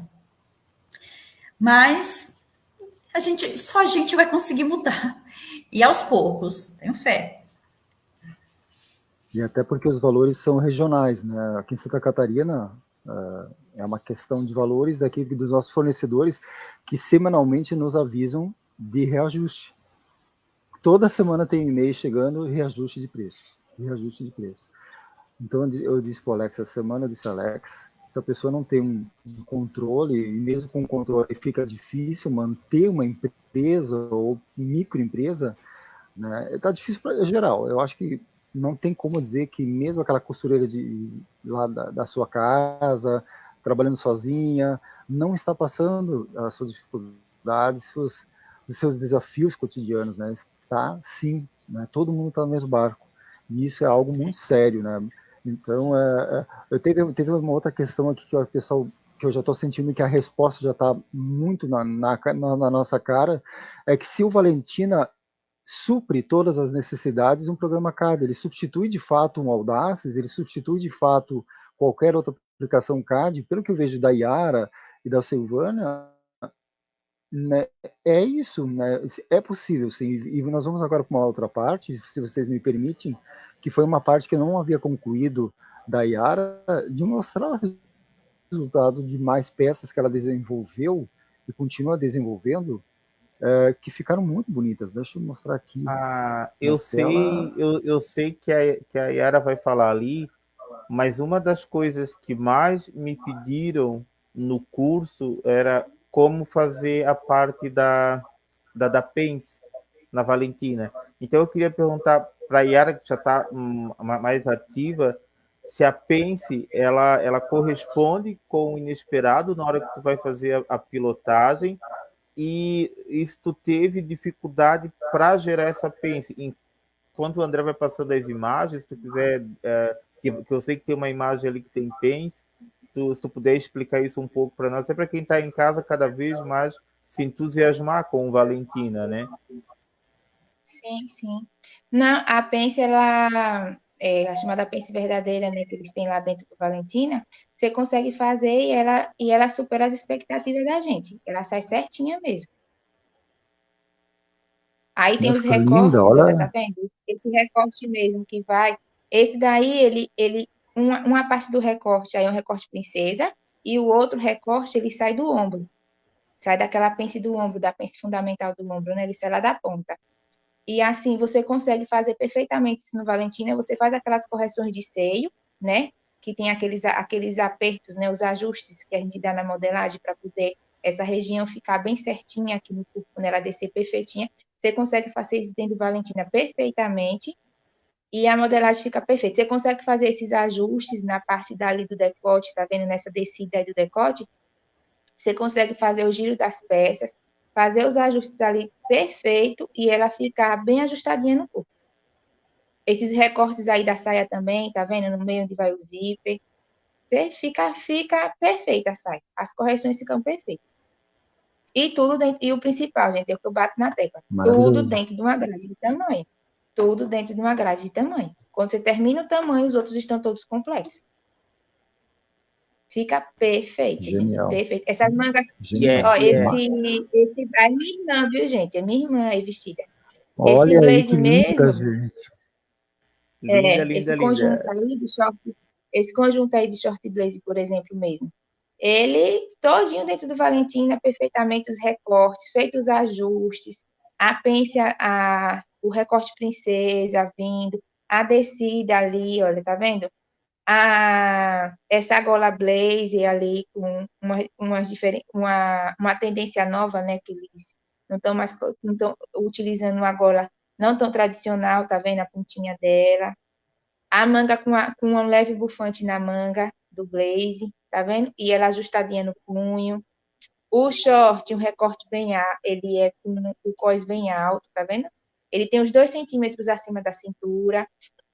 Mas só a gente vai conseguir mudar. E aos poucos, tenho fé. E até porque os valores são regionais, né? Aqui em Santa Catarina, é uma questão de valores aqui dos nossos fornecedores que semanalmente nos avisam de reajuste. Toda semana tem um e-mail chegando, reajuste de preços. Então eu disse para o Alex essa semana, eu disse, Alex, se a pessoa não tem um controle, e mesmo com controle fica difícil manter uma empresa ou microempresa, né? Tá difícil para geral. Eu acho que não tem como dizer que mesmo aquela costureira lá da sua casa, trabalhando sozinha, não está passando as suas dificuldades, os seus desafios cotidianos, né? Está sim, né? Todo mundo está no mesmo barco. E isso é algo muito sério, né? Então, teve uma outra questão aqui que o pessoal, que eu já estou sentindo que a resposta já está muito na nossa cara, é que se o Valentina supre todas as necessidades, um programa CAD, ele substitui de fato um Audaces, ele substitui de fato qualquer outra aplicação CAD, pelo que eu vejo da Yara e da Silvana, né, é isso, né, é possível sim, e nós vamos agora para uma outra parte, se vocês me permitem, que foi uma parte que eu não havia concluído da Yara, de mostrar o resultado de mais peças que ela desenvolveu e continua desenvolvendo, que ficaram muito bonitas. Deixa eu mostrar aqui. Eu sei que a Yara vai falar ali, mas uma das coisas que mais me pediram no curso era como fazer a parte da Pence na Valentina. Então eu queria perguntar para a Yara, que já está mais ativa, se a Pence ela corresponde com o inesperado na hora que tu vai fazer a pilotagem, e se tu teve dificuldade para gerar essa Pence. Enquanto o André vai passando as imagens, se tu quiser, que eu sei que tem uma imagem ali que tem Pence, se tu puder explicar isso um pouco para nós, até para quem está em casa cada vez mais se entusiasmar com o Valentina, né? Sim, sim. Não, a Pence, ela é a chamada Pence verdadeira, né, que eles têm lá dentro do Valentina, você consegue fazer e ela supera as expectativas da gente. Ela sai certinha mesmo. Aí tem os ficou recortes, linda, olha, olha. tá vendo? Esse recorte mesmo que vai. Esse daí, uma parte do recorte aí é um recorte princesa, e o outro recorte ele sai do ombro. Sai daquela pence do ombro, da pence fundamental do ombro, né? Ele sai lá da ponta. E assim, você consegue fazer perfeitamente isso no Valentina. Você faz aquelas correções de seio, né? Que tem aqueles apertos, né? Os ajustes que a gente dá na modelagem para poder essa região ficar bem certinha aqui no corpo, né? Ela descer perfeitinha. Você consegue fazer isso dentro do Valentina perfeitamente e a modelagem fica perfeita. Você consegue fazer esses ajustes na parte dali do decote, tá vendo? Nessa descida aí do decote, você consegue fazer o giro das peças, fazer os ajustes ali perfeito e ela ficar bem ajustadinha no corpo. Esses recortes aí da saia também, tá vendo? No meio onde vai o zíper. Fica perfeita a saia. As correções ficam perfeitas. E tudo dentro, e o principal, gente, é o que eu bato na tecla. Tudo dentro de uma grade de tamanho. tudo dentro de uma grade de tamanho. Quando você termina o tamanho, os outros estão todos completos. Fica perfeito, Genial. gente. Perfeito. Essas mangas. Genial. Ó, esse é minha irmã, viu, gente? É minha irmã aí vestida. Esse Olha aí blazer que linda, mesmo, gente. Linda, linda, esse linda. conjunto aí de short, esse conjunto aí de short blazer, por exemplo, mesmo. Ele todinho dentro do Valentina, perfeitamente os recortes, feitos os ajustes, a pence, o recorte princesa vindo, a descida ali, olha, tá vendo? Essa gola blazer ali com uma tendência nova, né? Que eles não estão utilizando uma gola não tão tradicional, tá vendo a pontinha dela? A manga com um leve bufante na manga do blazer, tá vendo? E ela ajustadinha no punho. O short, um recorte bem alto, ele é com o cós bem alto, tá vendo? Ele tem uns 2 centímetros acima da cintura.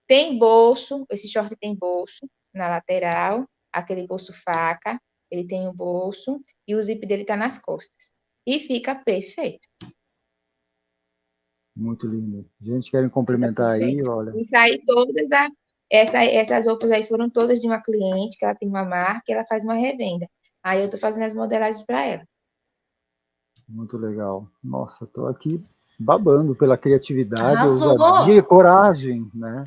Tem bolso, esse short tem bolso na lateral, aquele bolso faca, ele tem o bolso e o zip dele tá nas costas. E fica perfeito. Muito lindo. Gente, querem Fica complementar aí, perfeito. olha. Isso aí essas roupas aí foram todas de uma cliente, que ela tem uma marca e ela faz uma revenda. Aí eu tô fazendo as modelagens para ela. Muito legal. Nossa, tô aqui babando pela criatividade, Arrasou! ousadia e coragem, né?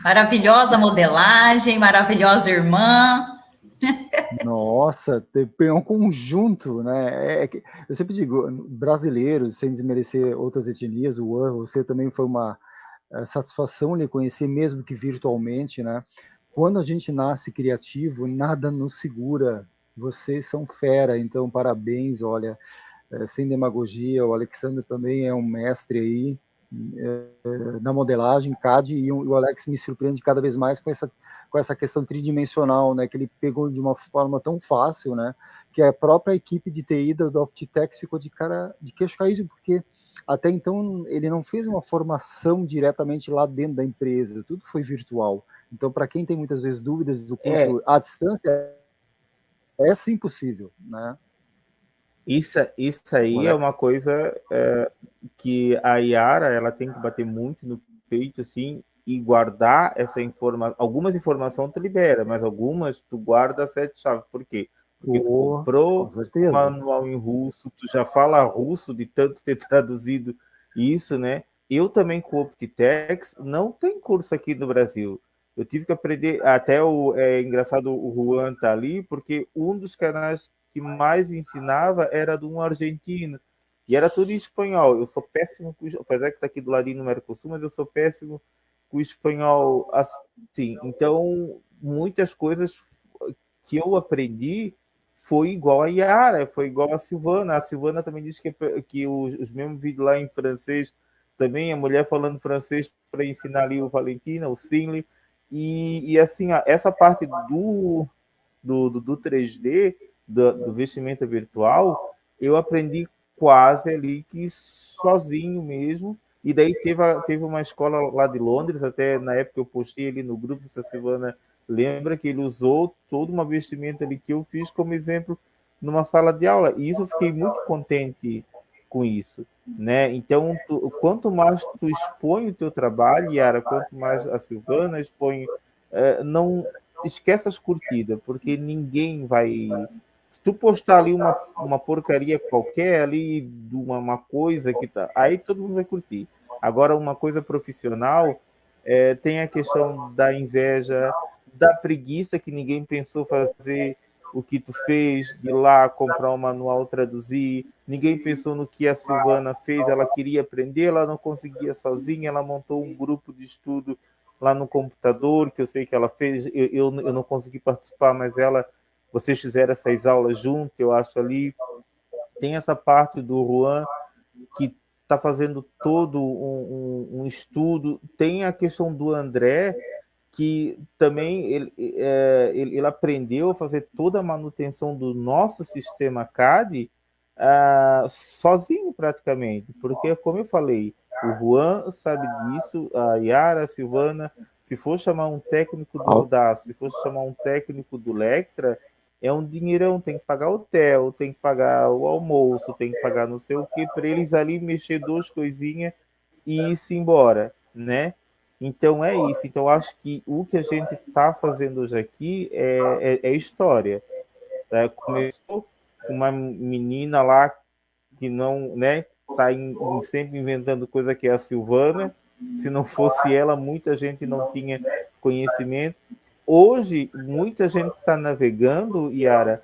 Maravilhosa modelagem, maravilhosa irmã. Nossa, é um conjunto, né? Eu sempre digo, brasileiros, sem desmerecer outras etnias, o Juan, você também foi uma satisfação lhe conhecer, mesmo que virtualmente, né? Quando a gente nasce criativo, nada nos segura. Vocês são fera, então parabéns, olha, sem demagogia, o Alexandre também é um mestre aí na modelagem, CAD, e o Alex me surpreende cada vez mais com essa questão tridimensional, né, que ele pegou de uma forma tão fácil, né, que a própria equipe de TI da Optitex ficou de queixo caído, porque até então ele não fez uma formação diretamente lá dentro da empresa, tudo foi virtual. Então, para quem tem muitas vezes dúvidas do curso à distância, é sim possível, né? Isso aí é uma coisa que a Yara ela tem que bater muito no peito assim e guardar essa informação. Algumas informações tu libera, mas algumas tu guarda sete chaves. Por quê? Porque tu comprou um manual em russo, tu já fala russo de tanto ter traduzido isso, né? Eu também com o Optitex não tem curso aqui no Brasil. Eu tive que aprender, até é engraçado o Juan tá ali, porque um dos canais que mais ensinava era de um argentino. E era tudo em espanhol. Eu sou péssimo, apesar que está aqui do ladinho no Mercosul, mas eu sou péssimo com o espanhol assim. Então, muitas coisas que eu aprendi foi igual a Yara, foi igual a Silvana. A Silvana também diz que os mesmos vídeos lá em francês, também a mulher falando francês para ensinar ali o Valentina, o Sinley. E assim, essa parte do 3D, do vestimenta virtual, eu aprendi quase ali que sozinho mesmo. E daí teve uma escola lá de Londres, até na época eu postei ali no grupo, se a Silvana lembra, que ele usou toda uma vestimenta ali que eu fiz como exemplo numa sala de aula. E isso eu fiquei muito contente com isso, né? Então, quanto mais tu expõe o teu trabalho, Yara, quanto mais a Silvana expõe, não esquece as curtidas, porque ninguém vai. Se tu postar ali uma porcaria qualquer ali, de uma coisa que tá. Aí todo mundo vai curtir. Agora, uma coisa profissional, tem a questão da inveja, da preguiça que ninguém pensou fazer o que tu fez, de ir lá comprar um manual, traduzir. Ninguém pensou no que a Silvana fez, ela queria aprender, ela não conseguia sozinha, ela montou um grupo de estudo lá no computador, que eu sei que ela fez, eu não consegui participar, mas vocês fizeram essas aulas junto, eu acho ali. Tem essa parte do Juan, que está fazendo todo um estudo. Tem a questão do André, que também ele aprendeu a fazer toda a manutenção do nosso sistema CAD sozinho praticamente, porque como eu falei, o Juan sabe disso, a Yara, a Silvana, se for chamar um técnico do Audacity, se for chamar um técnico do Lectra, é um dinheirão, tem que pagar hotel, tem que pagar o almoço, tem que pagar não sei o que, para eles ali mexer duas coisinhas e ir-se embora, né? Então é isso. Então acho que o que a gente está fazendo hoje aqui é história. Começou com uma menina lá que não, né, está sempre inventando coisa, que é a Silvana. Se não fosse ela, muita gente não tinha conhecimento. Hoje, muita gente está navegando, Yara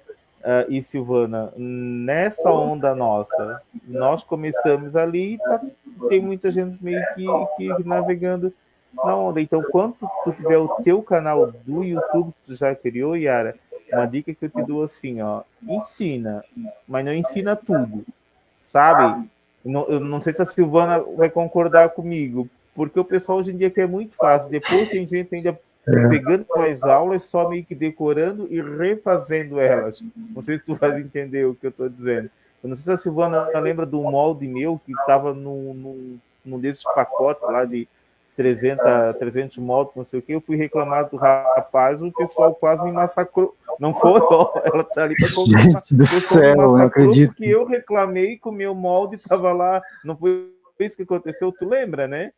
e Silvana, nessa onda nossa. Nós começamos ali e tem muita gente meio que navegando na onda. Então, quando tu tiver o teu canal do YouTube que tu já criou, Yara, uma dica que eu te dou assim, ó, ensina, mas não ensina tudo, sabe? Eu não sei se a Silvana vai concordar comigo, porque o pessoal hoje em dia quer muito fácil. Depois tem gente ainda pegando as aulas, só meio que decorando e refazendo elas. Não sei se tu vai entender o que eu estou dizendo. Eu não sei se a Silvana lembra do molde meu, que estava num desses pacotes lá de 300 moldes, não sei o que. Eu fui reclamar do rapaz, o pessoal quase me massacrou. Não foi, ó, ela tá ali para confirmar. Gente do céu, não acredito. Porque eu reclamei que o meu molde estava lá. Não foi isso que aconteceu, tu lembra, né?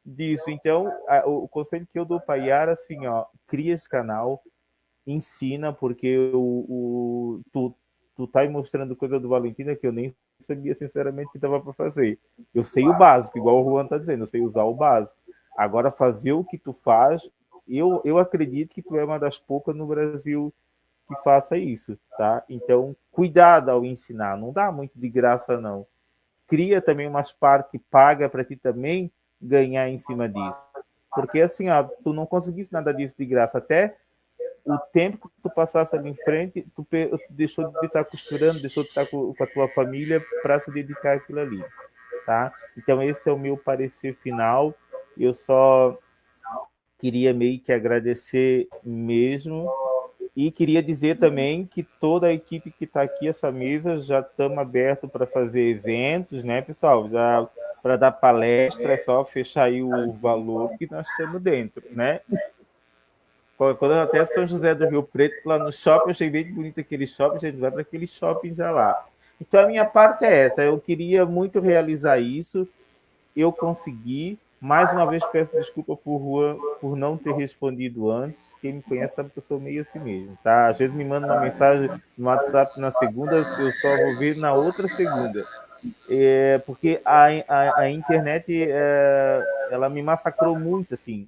Disso. Então, o conselho que eu dou para Yara, assim, ó, cria esse canal, ensina, porque tu tá aí mostrando coisa do Valentina que eu nem sabia, sinceramente, que dava para fazer. Eu sei o básico, igual o Juan tá dizendo, eu sei usar o básico. Agora, fazer o que tu faz, eu acredito que tu é uma das poucas no Brasil que faça isso, tá? Então, cuidado ao ensinar, não dá muito de graça, não. Cria também umas partes paga para ti também ganhar em cima disso. Porque assim, ó, tu não conseguisse nada disso de graça. Até o tempo que tu passasse ali em frente, tu deixou de estar costurando, deixou de estar com a tua família para se dedicar àquilo ali, tá? Então esse é o meu parecer final. Eu só queria meio que agradecer mesmo. E queria dizer também que toda a equipe que está aqui, essa mesa, já estamos abertos para fazer eventos, né, pessoal? Já para dar palestra, é só fechar aí o valor que nós estamos dentro, né? Quando até São José do Rio Preto, lá no shopping, eu achei bem bonito aquele shopping, a gente vai para aquele shopping já lá. Então a minha parte é essa, eu queria muito realizar isso, eu consegui. Mais uma vez peço desculpa por Juan por não ter respondido antes. Quem me conhece sabe que eu sou meio assim mesmo, tá? Às vezes me manda uma mensagem no WhatsApp na segunda, eu só vou ver na outra segunda. Porque a internet ela me massacrou muito, assim.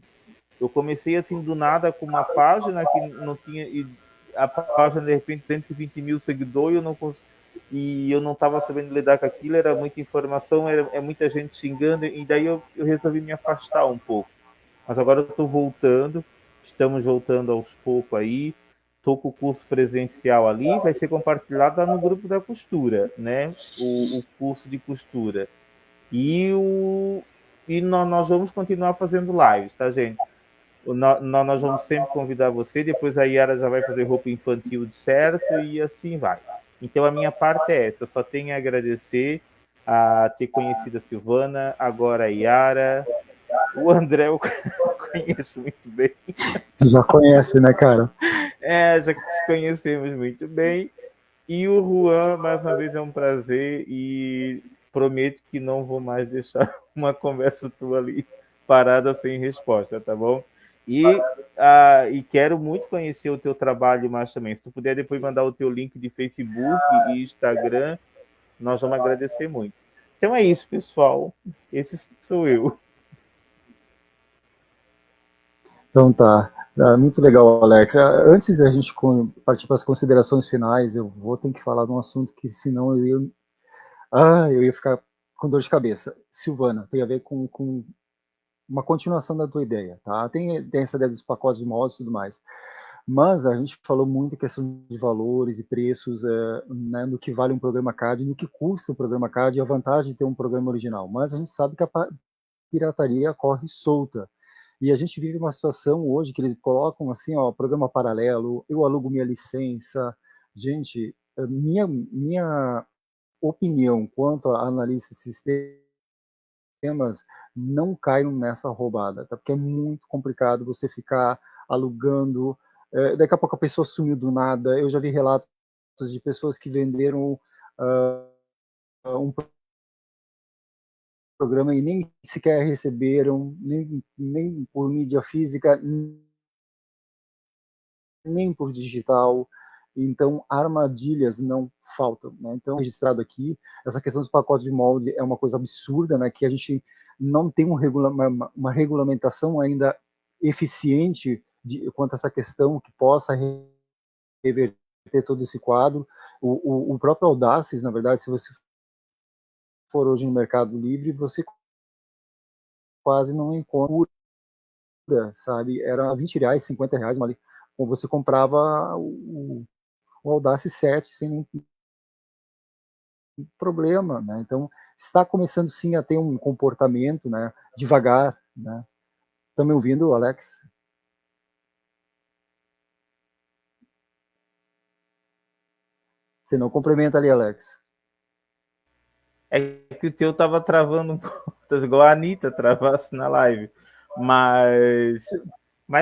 Eu comecei assim do nada com uma página que não tinha, e a página de repente 220 mil seguidores, e eu não estava sabendo lidar com aquilo, era muita informação, é muita gente xingando, e daí eu resolvi me afastar um pouco. Mas agora eu estou voltando, estamos voltando aos poucos aí, estou com o curso presencial ali, vai ser compartilhado lá no grupo da costura, né? O curso de costura. E nós vamos continuar fazendo lives, tá, gente? Nós vamos sempre convidar você, depois a Yara já vai fazer roupa infantil de certo e assim vai. Então a minha parte é essa, eu só tenho a agradecer a ter conhecido a Silvana, agora a Yara, o André eu conheço muito bem. Já conhece, né, cara? Já se conhecemos muito bem. E o Juan, mais uma vez, é um prazer e prometo que não vou mais deixar uma conversa tua ali parada sem resposta, tá bom? E quero muito conhecer o teu trabalho mais também. Se tu puder depois mandar o teu link de Facebook e Instagram, nós vamos agradecer muito. Então é isso, pessoal. Esse sou eu. Então tá. Muito legal, Alex. Antes da gente partir para as considerações finais, eu vou ter que falar de um assunto que senão eu ia ficar com dor de cabeça. Silvana, tem a ver com uma continuação da tua ideia, tá? Tem essa ideia dos pacotes de moldes e tudo mais. Mas a gente falou muito em questão de valores e preços, né, no que vale um programa CAD, no que custa um programa CAD e a vantagem de ter um programa original. Mas a gente sabe que a pirataria corre solta. E a gente vive uma situação hoje que eles colocam assim, ó, programa paralelo, eu alugo minha licença. Gente, minha opinião quanto a analista de sistemas não cai nessa roubada, tá? Porque é muito complicado você ficar alugando. Daqui a pouco a pessoa sumiu do nada. Eu já vi relatos de pessoas que venderam um programa e nem sequer receberam, nem por mídia física, nem por digital. Então, armadilhas não faltam, né? Então, registrado aqui, essa questão dos pacotes de molde é uma coisa absurda, né? Que a gente não tem uma regulamentação ainda eficiente quanto a essa questão que possa reverter todo esse quadro. O próprio Audaces, na verdade, se você for hoje no Mercado Livre, você quase não encontra, sabe? Era R$20, R$50, você comprava o Audace 7 sem nenhum problema, né? Então, está começando sim a ter um comportamento, né, devagar, né? Tá me ouvindo, Alex? Você não complementa ali, Alex. É que o teu tava travando um pouco, igual a Anitta travasse na live. Mas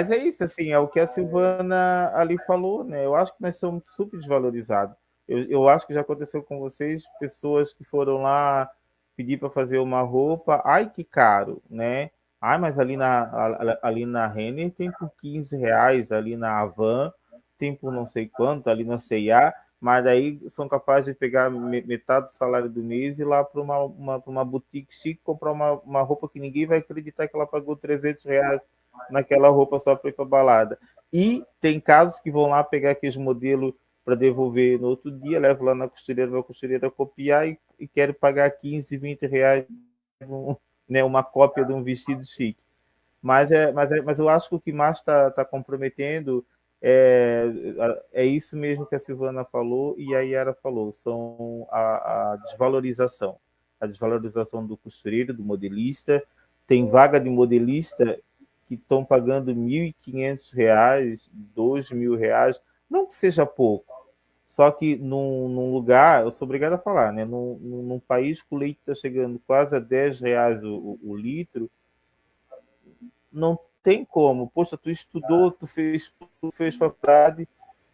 é isso, assim, é o que a Silvana ali falou, né? Eu acho que nós somos super desvalorizados. Eu acho que já aconteceu com vocês, pessoas que foram lá pedir para fazer uma roupa, ai que caro, né? Ai, mas ali na Renner tem por R$15, ali na Havan tem por não sei quanto, ali na C&A, mas aí são capazes de pegar metade do salário do mês e ir lá para uma boutique chique comprar uma roupa que ninguém vai acreditar que ela pagou R$300 naquela roupa só para ir para balada. E tem casos que vão lá pegar aqueles modelos para devolver no outro dia, levam lá na costureira copiar e querem pagar R$15, R$20, né, uma cópia de um vestido chique. Mas eu acho que o que mais está comprometendo é isso mesmo que a Silvana falou e a Yara falou, são a desvalorização. A desvalorização do costureiro, do modelista. Tem vaga de modelista que estão pagando R$1.500, R$2.000, não que seja pouco, só que num lugar, eu sou obrigado a falar, né? Num país que o leite está chegando quase a R$10 o litro, não tem como. Poxa, tu estudou, tu fez faculdade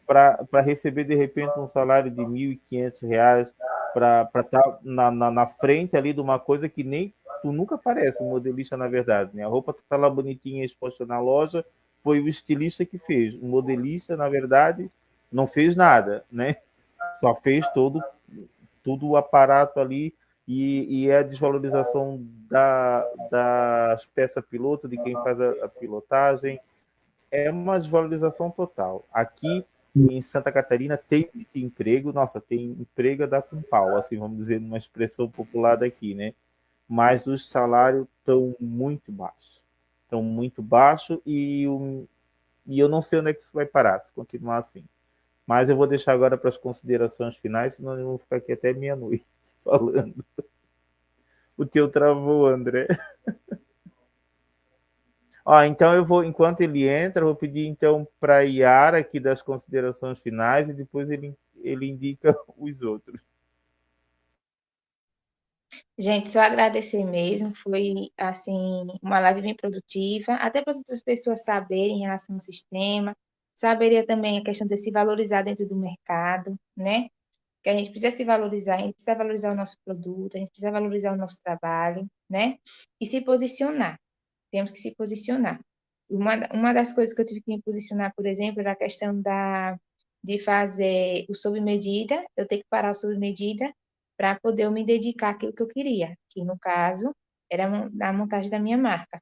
para receber de repente um salário de R$1.500 para estar na frente ali de uma coisa que nem tu nunca parece um modelista, na verdade, né? A roupa tá lá bonitinha exposta na loja, foi o estilista que fez. O modelista, na verdade, não fez nada, né? Só fez tudo o aparato ali e é a desvalorização das peças piloto, de quem faz a pilotagem, é uma desvalorização total. Aqui em Santa Catarina tem emprego, nossa, tem emprego a dar com pau, assim, vamos dizer, numa expressão popular daqui, né? Mas os salários estão muito baixos. Estão muito baixos e eu não sei onde é que isso vai parar, se continuar assim. Mas eu vou deixar agora para as considerações finais, senão eu vou ficar aqui até meia-noite falando. O teu travou, André. Ó, então eu vou, enquanto ele entra, eu vou pedir então para a Yara aqui das considerações finais e depois ele indica os outros. Gente, só agradecer mesmo, foi assim uma live bem produtiva, até para as outras pessoas saberem em relação ao sistema, saberia também a questão de se valorizar dentro do mercado, né? Que a gente precisa se valorizar, a gente precisa valorizar o nosso produto, a gente precisa valorizar o nosso trabalho, né? E se posicionar. Temos que se posicionar. Uma das coisas que eu tive que me posicionar, por exemplo, era a questão de fazer o sob medida, eu ter que parar o sob medida para poder eu me dedicar àquilo que eu queria, que no caso era a montagem da minha marca.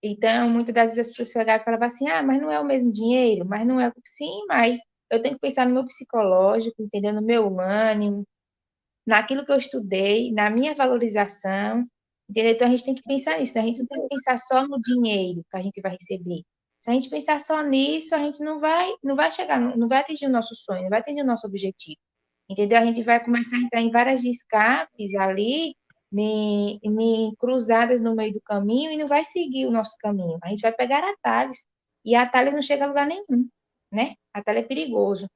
Então, muitas das vezes as pessoas chegavam e falavam assim, ah, mas não é o mesmo dinheiro, mas não é. Sim, mas eu tenho que pensar no meu psicológico, entendeu? No meu ânimo, naquilo que eu estudei, na minha valorização, entendeu? Então a gente tem que pensar nisso, né? A gente não tem que pensar só no dinheiro que a gente vai receber. Se a gente pensar só nisso, a gente não vai chegar, não vai atingir o nosso sonho, não vai atingir o nosso objetivo. Entendeu? A gente vai começar a entrar em várias escapes ali, em cruzadas no meio do caminho e não vai seguir o nosso caminho. A gente vai pegar atalhos e atalho não chega a lugar nenhum, né? Atalho é perigoso.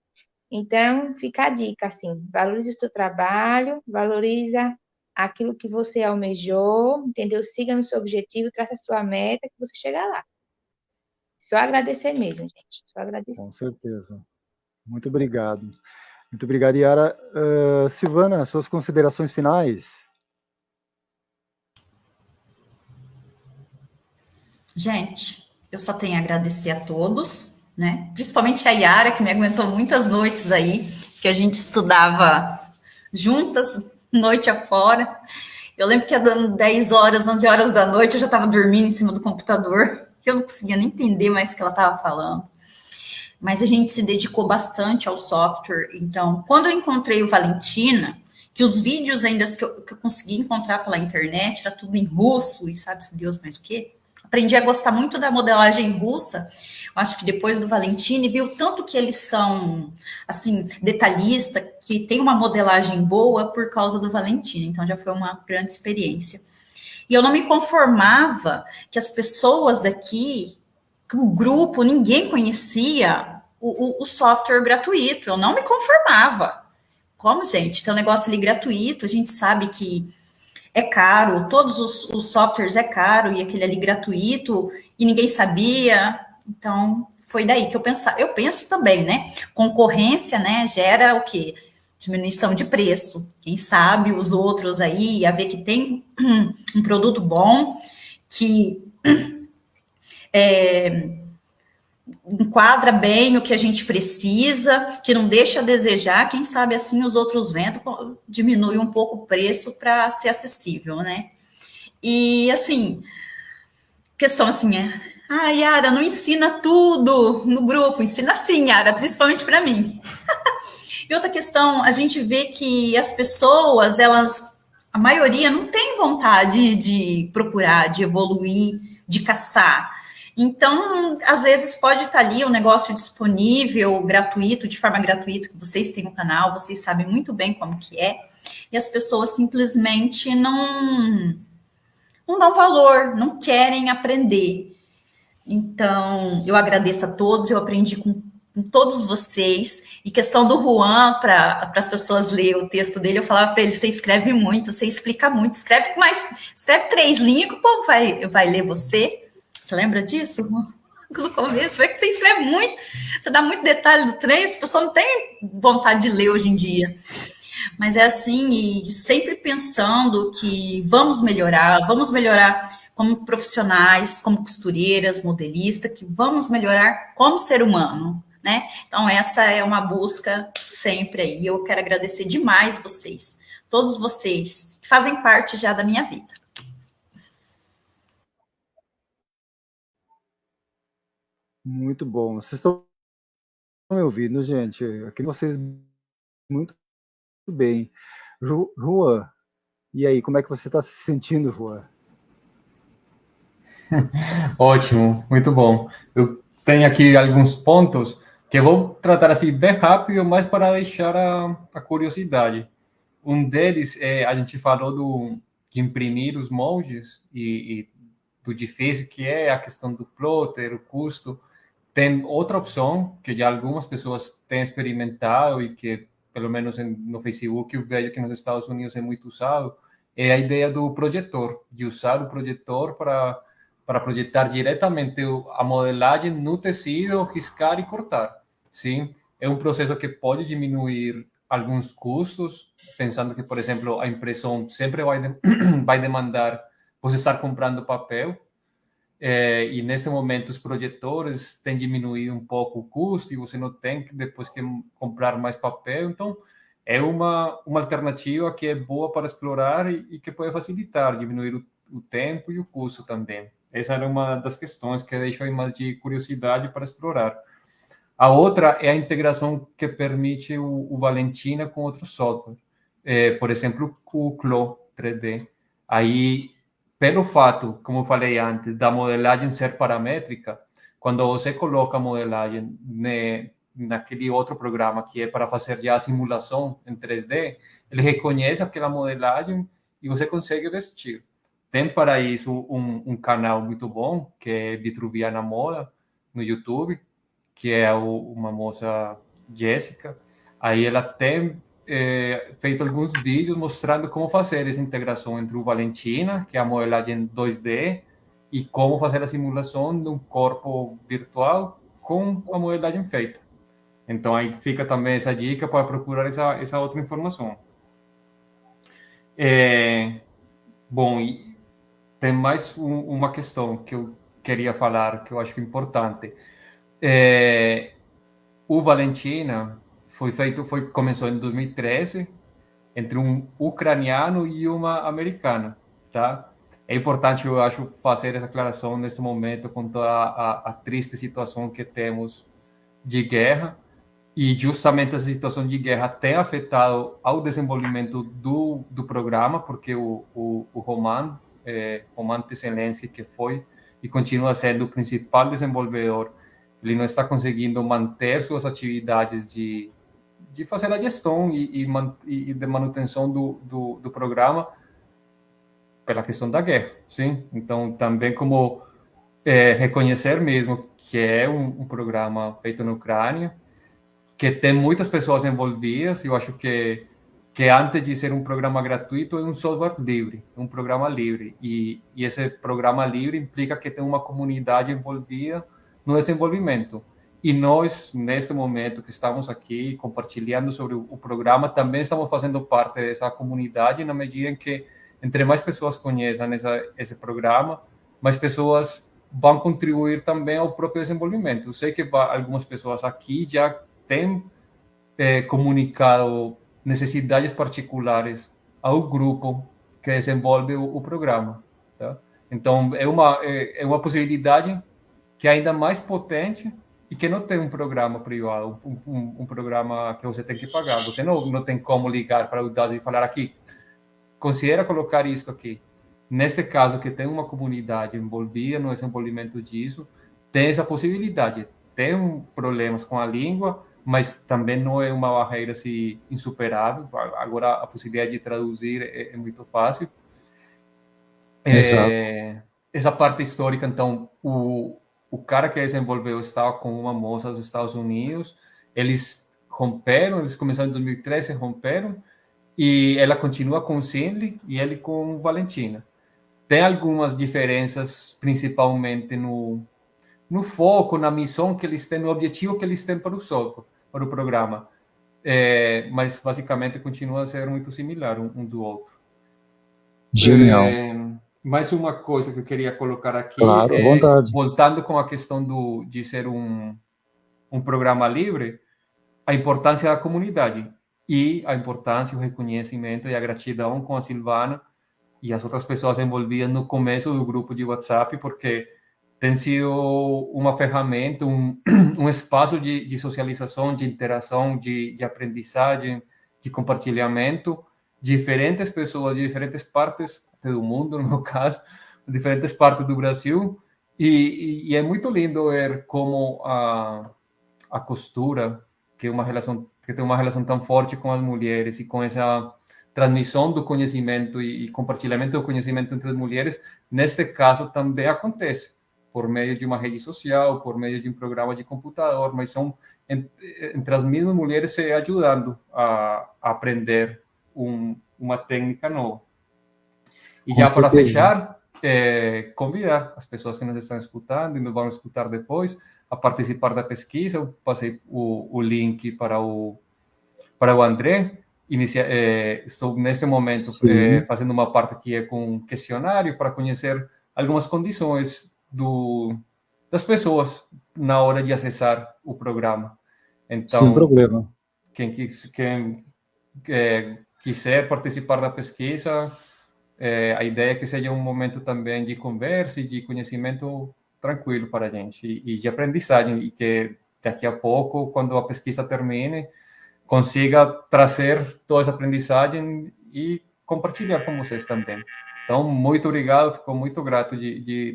Então, fica a dica, assim, valorize o seu trabalho, valoriza aquilo que você almejou, entendeu? Siga no seu objetivo, traça a sua meta, que você chega lá. Só agradecer mesmo, gente. Só agradecer. Com certeza. Muito obrigado. Muito obrigado, Yara. Silvana, suas considerações finais? Gente, eu só tenho a agradecer a todos, né? Principalmente a Yara, que me aguentou muitas noites aí, que a gente estudava juntas, noite afora. Eu lembro que ia dando 10 horas, 11 horas da noite, eu já estava dormindo em cima do computador, que eu não conseguia nem entender mais o que ela estava falando. Mas a gente se dedicou bastante ao software. Então, quando eu encontrei o Valentina, que os vídeos ainda que eu consegui encontrar pela internet, era tudo em russo, e sabe-se Deus mais o quê. Aprendi a gostar muito da modelagem russa. Eu acho que depois do Valentini, viu tanto que eles são, assim, detalhista, que tem uma modelagem boa por causa do Valentini. Então, já foi uma grande experiência. E eu não me conformava que as pessoas daqui, que o grupo, ninguém conhecia o software gratuito. Eu não me conformava. Como, gente? Tem um negócio ali gratuito, a gente sabe que é caro, todos os softwares é caro, e aquele ali gratuito, e ninguém sabia. Então, foi daí que eu penso também, né? Concorrência, né, gera o quê? Diminuição de preço. Quem sabe os outros aí, a ver que tem um produto bom, que enquadra bem o que a gente precisa, que não deixa a desejar, quem sabe assim os outros ventos diminuem um pouco o preço para ser acessível, né? E assim, questão assim Yara, não ensina tudo no grupo, ensina sim, Yara, principalmente para mim. E outra questão, a gente vê que as pessoas, a maioria não tem vontade de procurar, de evoluir, de caçar. Então, às vezes pode estar ali um negócio disponível, gratuito, de forma gratuita, que vocês têm no canal, vocês sabem muito bem como que é, e as pessoas simplesmente não dão valor, não querem aprender. Então, eu agradeço a todos, eu aprendi com todos vocês, e questão do Juan, para as pessoas lerem o texto dele, eu falava para ele, você escreve muito, você explica muito, escreve 3 linhas que o povo vai ler você. Você lembra disso? No começo, foi que você escreve muito, você dá muito detalhe do trem, as pessoas não têm vontade de ler hoje em dia. Mas é assim, e sempre pensando que vamos melhorar como profissionais, como costureiras, modelistas, que vamos melhorar como ser humano, né? Então, essa é uma busca sempre aí. Eu quero agradecer demais vocês, todos vocês, que fazem parte já da minha vida. Muito bom. Vocês estão me ouvindo, gente? Aqui vocês muito bem. Juan, e aí, como é que você está se sentindo, Juan? Ótimo, muito bom. Eu tenho aqui alguns pontos que vou tratar assim bem rápido, mas para deixar a curiosidade. Um deles é, a gente falou de imprimir os moldes e do difícil que é a questão do plotter, o custo. Tem outra opção que já algumas pessoas têm experimentado e que, pelo menos no Facebook, eu vejo que nos Estados Unidos é muito usado, é a ideia do projetor, de usar o projetor para projetar diretamente a modelagem no tecido, riscar e cortar. Sim, é um processo que pode diminuir alguns custos, pensando que, por exemplo, a impressão sempre vai demandar você estar comprando papel, e nesse momento os projetores têm diminuído um pouco o custo e você não tem que depois que comprar mais papel. Então, é uma alternativa que é boa para explorar e que pode facilitar, diminuir o tempo e o custo também. Essa era uma das questões que deixo aí mais de curiosidade para explorar. A outra é a integração que permite o Valentina com outros softwares. Por exemplo, o Clo 3D. Aí, pelo fato, como eu falei antes, da modelagem ser paramétrica, quando você coloca a modelagem naquele outro programa que é para fazer já a simulação em 3D, ele reconhece aquela modelagem e você consegue vestir. Tem para isso um canal muito bom, que é Vitruviana Moda, no YouTube, que é uma moça, Jéssica. Aí ela tem feito alguns vídeos mostrando como fazer essa integração entre o Valentina, que é a modelagem 2D, e como fazer a simulação de um corpo virtual com a modelagem feita. Então aí fica também essa dica para procurar essa outra informação. Bom, e tem mais uma questão que eu queria falar, que eu acho importante. O Valentina começou em 2013 entre um ucraniano e uma americana, tá? É importante, eu acho, fazer essa aclaração nesse momento com toda a triste situação que temos de guerra, e justamente essa situação de guerra tem afetado ao desenvolvimento do programa, porque o Roman Zelensky, que foi e continua sendo o principal desenvolvedor, ele não está conseguindo manter suas atividades de fazer a gestão e de manutenção do programa pela questão da guerra, sim? Então, também como reconhecer mesmo que é um programa feito na Ucrânia, que tem muitas pessoas envolvidas. Eu acho que antes de ser um programa gratuito, é um software livre, um programa livre. E esse programa livre implica que tem uma comunidade envolvida no desenvolvimento. E nós, neste momento que estamos aqui compartilhando sobre o programa, também estamos fazendo parte dessa comunidade, na medida em que, entre mais pessoas conheçam esse programa, mais pessoas vão contribuir também ao próprio desenvolvimento. Eu sei que algumas pessoas aqui já têm comunicado necessidades particulares ao grupo que desenvolve o programa, tá? Então, é uma possibilidade que é ainda mais potente e que não tem um programa privado, um programa que você tem que pagar. Você não tem como ligar para o DAS e falar aqui, considera colocar isso aqui. Neste caso, que tem uma comunidade envolvida no desenvolvimento disso, tem essa possibilidade. Tem problemas com a língua, mas também não é uma barreira assim, insuperável. Agora, a possibilidade de traduzir é muito fácil. Essa parte histórica, então, o cara que desenvolveu estava com uma moça dos Estados Unidos, eles começaram em 2013, romperam, e ela continua com o Cindy e ele com Valentina. Tem algumas diferenças, principalmente no foco, na missão que eles têm, no objetivo que eles têm para o software, para o programa. Mas, basicamente, continua a ser muito similar um do outro. Genial. Mais uma coisa que eu queria colocar aqui, claro, à vontade. Voltando com a questão de ser um programa livre, a importância da comunidade e a importância, o reconhecimento e a gratidão com a Silvana e as outras pessoas envolvidas no começo do grupo de WhatsApp, porque tem sido uma ferramenta, um espaço de socialização, de interação, de aprendizagem, de compartilhamento, diferentes pessoas de diferentes partes do mundo, no meu caso, diferentes partes do Brasil, e é muito lindo ver como a costura, que tem uma relação tão forte com as mulheres e com essa transmissão do conhecimento e compartilhamento do conhecimento entre as mulheres, neste caso também acontece por meio de uma rede social, por meio de um programa de computador, mas são entre as mesmas mulheres se ajudando a aprender uma técnica nova. E já para fechar, convidar as pessoas que nos estão escutando e nos vão escutar depois a participar da pesquisa. Eu passei o link para o André. Estou, nesse momento, fazendo uma parte que é com um questionário para conhecer algumas condições das pessoas na hora de acessar o programa. Então, sem problema. Quem quiser participar da pesquisa, a ideia é que seja um momento também de conversa e de conhecimento tranquilo para a gente e de aprendizagem, e que daqui a pouco, quando a pesquisa termine, consiga trazer toda essa aprendizagem e compartilhar com vocês também. Então, muito obrigado, fico muito grato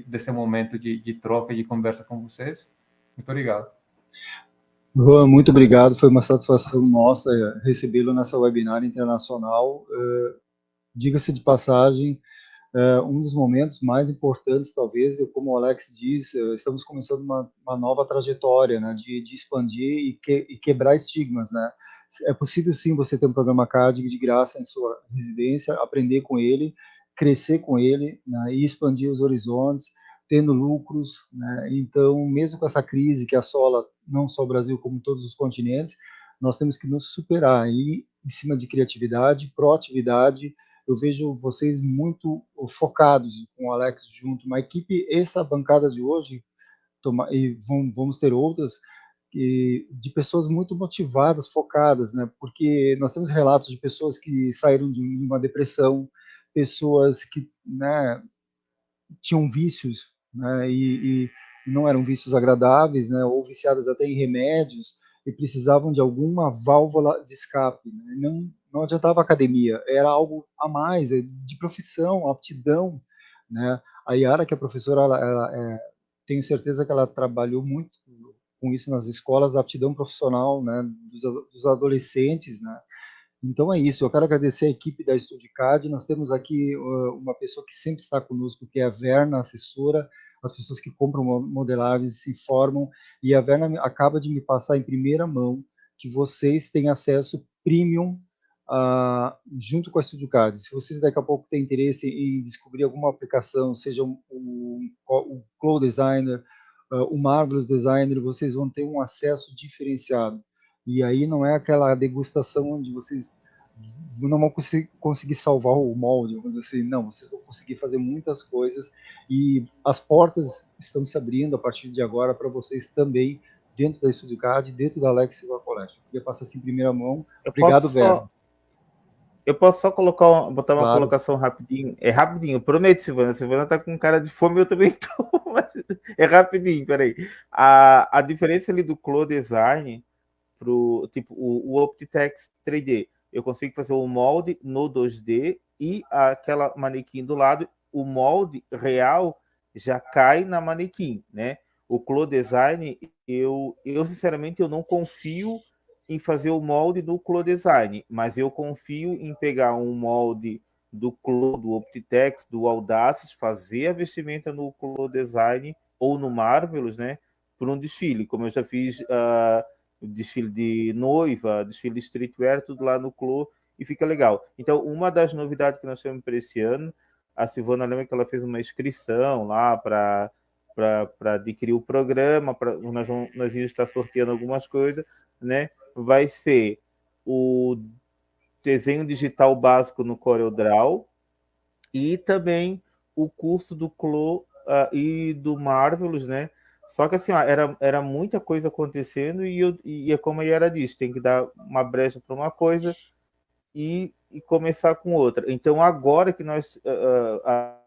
desse momento de troca e de conversa com vocês. Muito obrigado. Juan, muito obrigado, foi uma satisfação nossa recebê-lo nessa webinar internacional. Diga-se de passagem, um dos momentos mais importantes, talvez, como o Alex disse, estamos começando uma nova trajetória, né, de expandir e quebrar estigmas, né? É possível, sim, você ter um programa CAD de graça em sua residência, aprender com ele, crescer com ele, né, e expandir os horizontes, tendo lucros, né? Então, mesmo com essa crise que assola não só o Brasil, como todos os continentes, nós temos que nos superar aí, em cima de criatividade, proatividade. eu vejo vocês muito focados com o Alex junto, uma equipe, essa bancada de hoje, e vamos ter outras, de pessoas muito motivadas, focadas, né? Porque nós temos relatos de pessoas que saíram de uma depressão, pessoas que, né, tinham vícios, né, e não eram vícios agradáveis, né, ou viciadas até em remédios, e precisavam de alguma válvula de escape. Né? Não adiantava a academia, era algo a mais, de profissão, aptidão. Né? A Yara, que é professora, tenho certeza que ela trabalhou muito com isso nas escolas, da aptidão profissional, né, dos adolescentes, né? Então é isso, eu quero agradecer a equipe da StudioCAD, nós temos aqui uma pessoa que sempre está conosco, que é a Verna, assessora, as pessoas que compram modelagens se informam, e a Verna acaba de me passar em primeira mão que vocês têm acesso premium junto com a StudioCAD. Se vocês daqui a pouco têm interesse em descobrir alguma aplicação, seja o Cloud Designer, o Marvelous Designer, vocês vão ter um acesso diferenciado. E aí não é aquela degustação onde vocês não vão conseguir salvar o molde, vamos dizer assim, não, vocês vão conseguir fazer muitas coisas e as portas estão se abrindo a partir de agora para vocês também, dentro da StudioCAD, dentro da Alex Silva Collection. Eu queria passar assim em primeira mão. Obrigado, Vera. Eu posso só botar uma colocação rapidinho? É rapidinho, eu prometo, Silvana. A Silvana tá com cara de fome, eu também tô, mas é rapidinho, peraí. A diferença ali do Cloud Design pro tipo o Optitex 3D, eu consigo fazer o molde no 2D e aquela manequim do lado, o molde real já cai na manequim, né? O Cloud Design, eu sinceramente eu não confio em fazer o molde do Cloud Design, mas eu confio em pegar um molde do Cloud, do Optitex, do Audaces, fazer a vestimenta no Cloud Design ou no Marvelous, né? Por um desfile, como eu já fiz desfile de noiva, desfile de streetwear, tudo lá no Clo, e fica legal. Então, uma das novidades que nós temos para esse ano, a Silvana lembra que ela fez uma inscrição lá para adquirir o programa, nós vamos estar sorteando algumas coisas, né? Vai ser o desenho digital básico no CorelDRAW e também o curso do Clo e do Marvelous, né? Só que assim, ó, era muita coisa acontecendo e é como a Yara disse, tem que dar uma brecha para uma coisa e começar com outra. Então, agora que nós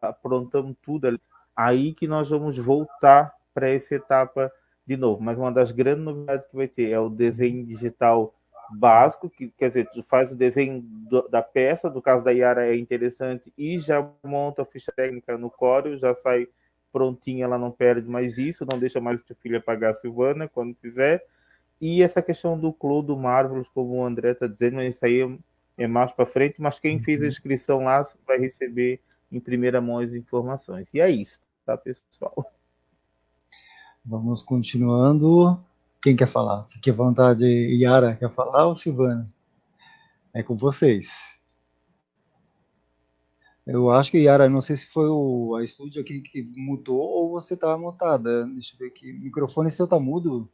aprontamos tudo, aí que nós vamos voltar para essa etapa de novo. Mas uma das grandes novidades que vai ter é o desenho digital básico, que quer dizer, tu faz o desenho da peça, no caso da Yara é interessante, e já monta a ficha técnica no Corel, já sai prontinha, ela não perde mais isso, não deixa mais a filha pagar a Silvana quando fizer. E essa questão do Clo, do Marvelous, como o André está dizendo, isso aí é mais para frente, mas quem fez a inscrição lá vai receber em primeira mão as informações. E é isso, tá, pessoal? Vamos continuando. Quem quer falar? Fique à vontade. Yara, quer falar ou Silvana? É com vocês. Eu acho que, Yara, não sei se foi a estúdio aqui que mutou ou você está mutada. Deixa eu ver aqui. O microfone seu está mudo?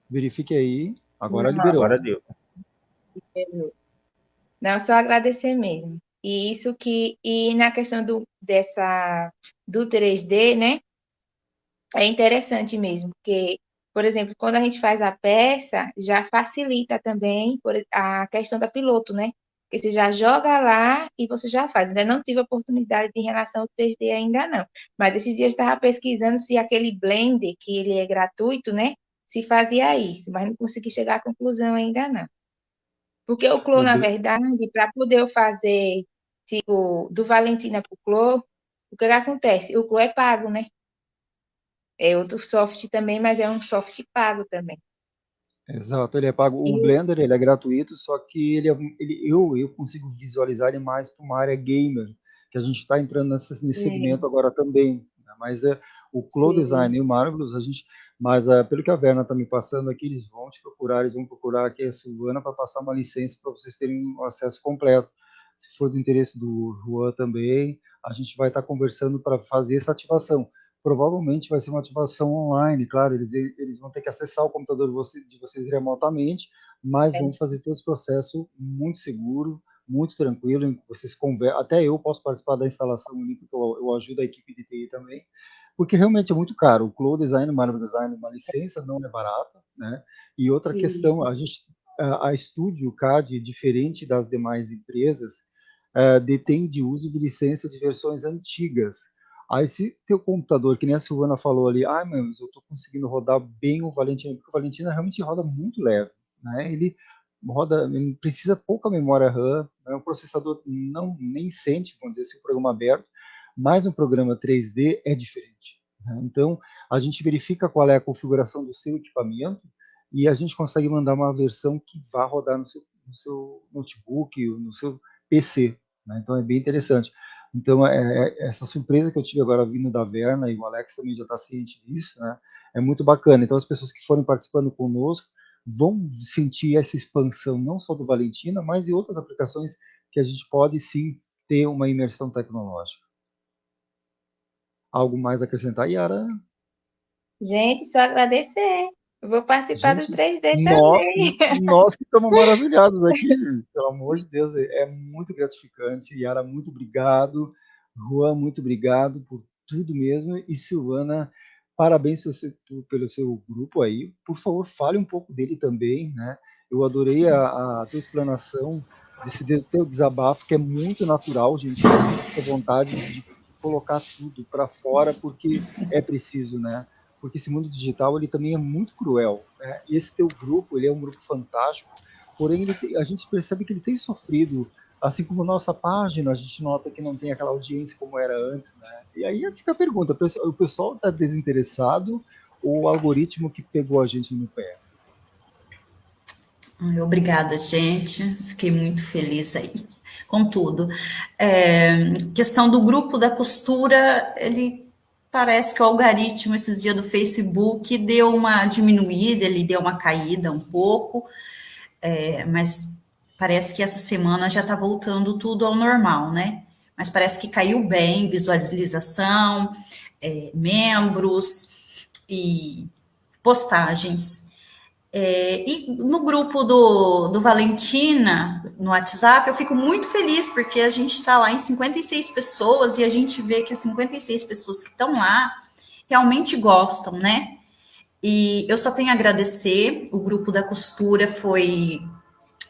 Verifique aí. Agora liberou. Agora deu. Não, só agradecer mesmo. E na questão do 3D, né? É interessante mesmo, porque, por exemplo, quando a gente faz a peça, já facilita também a questão da piloto, né? Porque você já joga lá e você já faz. Ainda não tive oportunidade em relação ao 3D ainda não. Mas esses dias eu estava pesquisando se aquele Blender, que ele é gratuito, né? Se fazia isso, mas não consegui chegar à conclusão ainda não. Porque o Clo, na verdade, para poder eu fazer, tipo, do Valentina para o Clo, o que acontece? O Clo é pago, né? É outro software também, mas é um software pago também. Exato, ele é pago. O Blender ele é gratuito, só que eu consigo visualizar ele mais para uma área gamer, que a gente está entrando nesse segmento agora também. Né? Mas o Cloud Design e o Marvelous, mas pelo que a Verna está me passando aqui, eles vão procurar aqui a Silvana para passar uma licença para vocês terem um acesso completo. Se for do interesse do Juan também, a gente vai estar conversando para fazer essa ativação. Provavelmente vai ser uma ativação online, claro, eles vão ter que acessar o computador de vocês remotamente, mas vão fazer todo esse processo muito seguro, muito tranquilo, vocês conversam, até eu posso participar da instalação ali, porque eu ajudo a equipe de TI também, porque realmente é muito caro. O Cloud Design, o Marvel Design, uma licença não é barata, né? E outra questão, Isso. a Studio CAD, diferente das demais empresas, detém de uso de licença de versões antigas. Aí se teu computador, que nem a Silvana falou ali, mas eu estou conseguindo rodar bem o Valentina, porque o Valentina realmente roda muito leve, né? Ele precisa pouca memória RAM, né? O processador não nem sente, vamos dizer assim, o programa aberto, mas um programa 3D é diferente, né? Então, a gente verifica qual é a configuração do seu equipamento e a gente consegue mandar uma versão que vá rodar no seu notebook, no seu PC, né? Então, é bem interessante. Então, essa surpresa que eu tive agora vindo da Verna, e o Alex também já está ciente disso, né? É muito bacana. Então, as pessoas que forem participando conosco vão sentir essa expansão, não só do Valentina, mas de outras aplicações que a gente pode sim ter uma imersão tecnológica. Algo mais a acrescentar, Yara? Gente, só agradecer. Eu vou participar do Gente, 3D nós, também. nós que estamos maravilhados aqui, pelo amor de Deus, é muito gratificante. Yara, muito obrigado. Juan, muito obrigado por tudo mesmo. E Silvana, parabéns pelo seu grupo aí. Por favor, fale um pouco dele também, né? Eu adorei a tua explanação desse teu desabafo, que é muito natural, gente. Sinta a vontade de colocar tudo para fora, porque é preciso, né? Porque esse mundo digital ele também é muito cruel, né? E esse teu grupo, ele é um grupo fantástico, porém a gente percebe que ele tem sofrido, assim como nossa página, a gente nota que não tem aquela audiência como era antes, né? E aí fica a pergunta, o pessoal está desinteressado ou o algoritmo que pegou a gente no pé? Obrigada, gente. Fiquei muito feliz aí com tudo. Questão do grupo da costura, ele parece que o algoritmo esses dias do Facebook deu uma diminuída, ele deu uma caída um pouco, mas parece que essa semana já está voltando tudo ao normal, né? Mas parece que caiu bem, visualização, membros e postagens. E no grupo do Valentina, no WhatsApp, eu fico muito feliz, porque a gente está lá em 56 pessoas e a gente vê que as 56 pessoas que estão lá realmente gostam, né? E eu só tenho a agradecer, o grupo da costura foi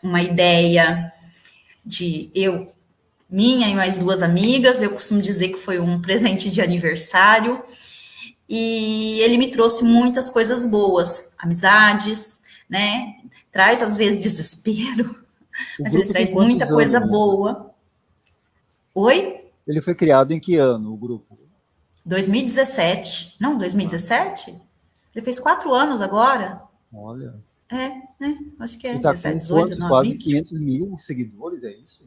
uma ideia minha e mais duas amigas, eu costumo dizer que foi um presente de aniversário, e ele me trouxe muitas coisas boas, amizades, né? Traz às vezes desespero, mas ele traz muita coisa boa. Oi? Ele foi criado em que ano, o grupo? 2017. Não, 2017? Ele fez 4 anos agora. Olha. Né? Acho que é E tá 17, com 18, quantos? 19, Quase 20. 500 mil seguidores, é isso?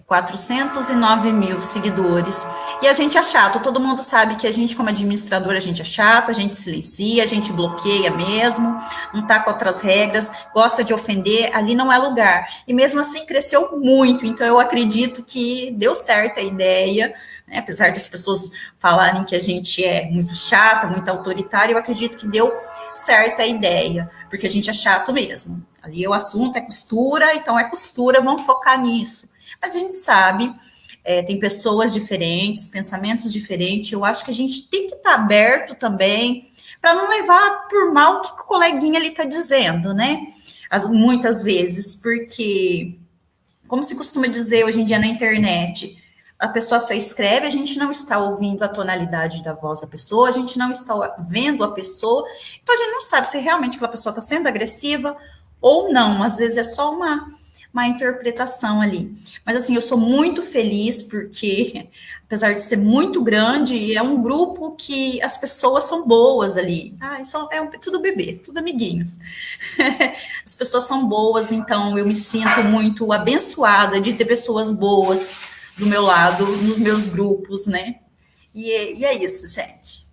409 mil seguidores. E a gente é chato, todo mundo sabe que a gente, como administrador, a gente é chato, a gente silencia, a gente bloqueia mesmo, não tá com outras regras, gosta de ofender, ali não é lugar. E mesmo assim cresceu muito, então eu acredito que deu certo a ideia, né? Apesar das pessoas falarem que a gente é muito chata, muito autoritária, eu acredito que deu certa a ideia, porque a gente é chato mesmo. Ali o assunto é costura, então é costura, vamos focar nisso. Mas a gente sabe, tem pessoas diferentes, pensamentos diferentes, eu acho que a gente tem que estar aberto também, para não levar por mal o que o coleguinha ali está dizendo, né? Muitas vezes, porque, como se costuma dizer hoje em dia na internet, a pessoa só escreve, a gente não está ouvindo a tonalidade da voz da pessoa, a gente não está vendo a pessoa, então a gente não sabe se realmente aquela pessoa está sendo agressiva ou não, às vezes é só uma interpretação ali. Mas assim, eu sou muito feliz porque, apesar de ser muito grande, é um grupo que as pessoas são boas ali. Tudo bebê, tudo amiguinhos. As pessoas são boas, então eu me sinto muito abençoada de ter pessoas boas do meu lado, nos meus grupos, né? E é isso, gente.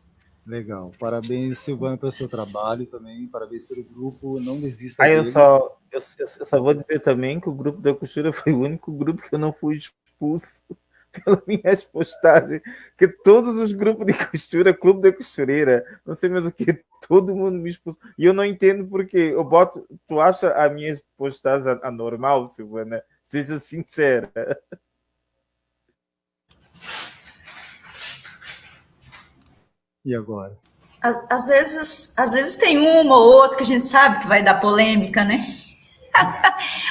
Legal. Parabéns, Silvana, pelo seu trabalho também. Parabéns pelo grupo. Não desista Aí dele. eu só vou dizer também que o grupo da costura foi o único grupo que eu não fui expulso pelas minhas postagens, que todos os grupos de costura, clube da costureira, não sei mais o que, todo mundo me expulsou. E eu não entendo porque tu acha a minha postagem anormal, Silvana? Seja sincera. E agora? Às vezes tem uma ou outra que a gente sabe que vai dar polêmica, né?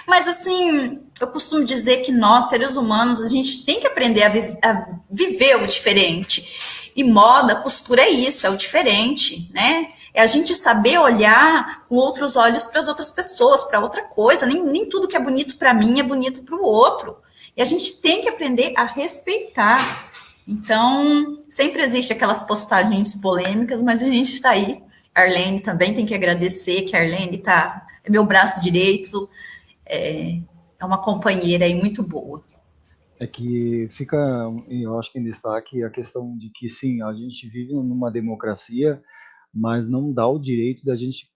Mas assim, eu costumo dizer que nós, seres humanos, a gente tem que aprender a viver o diferente. E moda, costura é isso, é o diferente, né? É a gente saber olhar com outros olhos para as outras pessoas, para outra coisa. Nem tudo que é bonito para mim é bonito para o outro. E a gente tem que aprender a respeitar. Então, sempre existe aquelas postagens polêmicas, mas a gente está aí. A Arlene também tem que agradecer, que a Arlene é meu braço direito, é uma companheira aí muito boa. É que fica, eu acho que em destaque a questão de que, sim, a gente vive numa democracia, mas não dá o direito da gente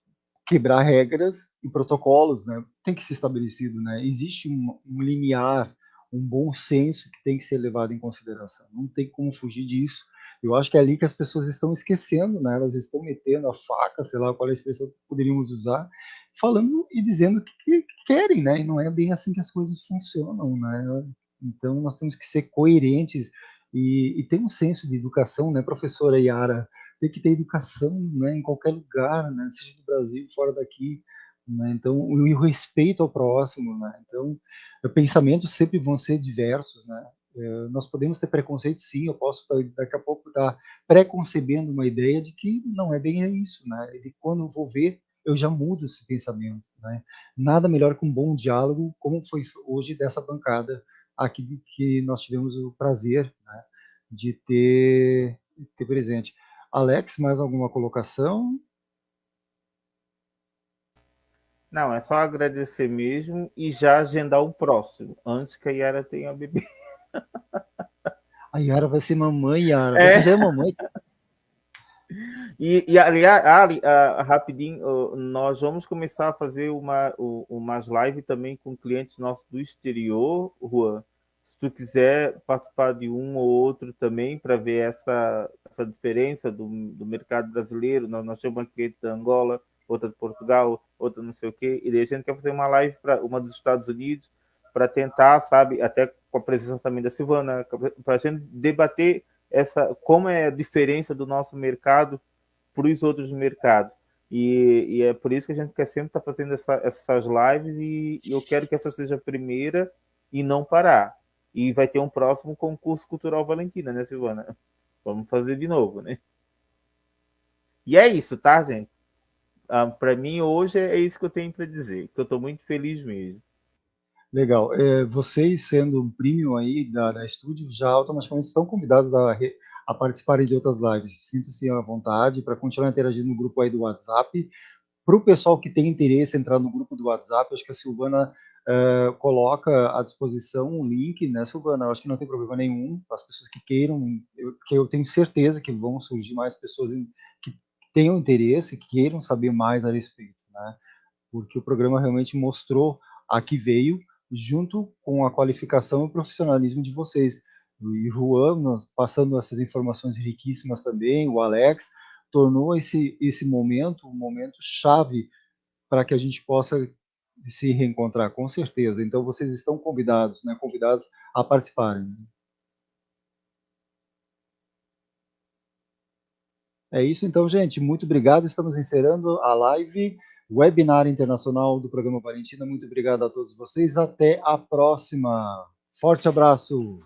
quebrar regras e protocolos, né? Tem que ser estabelecido, né? Existe um limiar, um bom senso que tem que ser levado em consideração. Não tem como fugir disso. Eu acho que é ali que as pessoas estão esquecendo, né? Elas estão metendo a faca, sei lá qual é a expressão que poderíamos usar, falando e dizendo que querem, né? E não é bem assim que as coisas funcionam, né? Então nós temos que ser coerentes e ter um senso de educação, né, professora Yara? Tem que ter educação, né, em qualquer lugar, né, seja do Brasil, fora daqui, né? Então, e o respeito ao próximo, né? Então, pensamentos sempre vão ser diversos, né? Nós podemos ter preconceito, sim. Eu posso daqui a pouco estar preconcebendo uma ideia de que não é bem isso, né? E quando eu vou ver, eu já mudo esse pensamento, né? Nada melhor que um bom diálogo, como foi hoje dessa bancada aqui que nós tivemos o prazer, né, de ter presente. Alex, mais alguma colocação? Não, é só agradecer mesmo e já agendar o próximo, antes que a Yara tenha bebê. A Yara vai ser mamãe, Yara. Você já é mamãe? E aliás, rapidinho, nós vamos começar a fazer umas lives também com clientes nossos do exterior, Juan. Se tu quiser participar de um ou outro também, para ver essa diferença do mercado brasileiro, nós temos uma cliente da Angola, outra de Portugal, outra não sei o quê, e daí a gente quer fazer uma live para uma dos Estados Unidos, para tentar, sabe, até com a presença também da Silvana, para a gente debater como é a diferença do nosso mercado para os outros mercados. E é por isso que a gente quer sempre estar fazendo essas lives, e eu quero que essa seja a primeira e não parar. E vai ter um próximo concurso cultural Valentina, né, Silvana? Vamos fazer de novo, né? E é isso, tá, gente? Para mim, hoje é isso que eu tenho para dizer, que eu estou muito feliz mesmo. Legal. Vocês, sendo um premium aí da Estúdio, já automaticamente estão convidados a participarem de outras lives. Sintam-se à vontade para continuar interagindo no grupo aí do WhatsApp. Para o pessoal que tem interesse em entrar no grupo do WhatsApp, acho que a Silvana coloca à disposição um link, né, Silvana? Eu acho que não tem problema nenhum. As pessoas que queiram, que eu tenho certeza que vão surgir mais pessoas que tenham interesse, que queiram saber mais a respeito, né? Porque o programa realmente mostrou a que veio, junto com a qualificação e o profissionalismo de vocês. E Juan, passando essas informações riquíssimas também, o Alex, tornou esse momento um momento chave para que a gente possa se reencontrar, com certeza. Então, vocês estão convidados, né, convidados a participarem. É isso, então, gente. Muito obrigado. Estamos encerrando a live, webinar internacional do programa Valentina. Muito obrigado a todos vocês. Até a próxima. Forte abraço.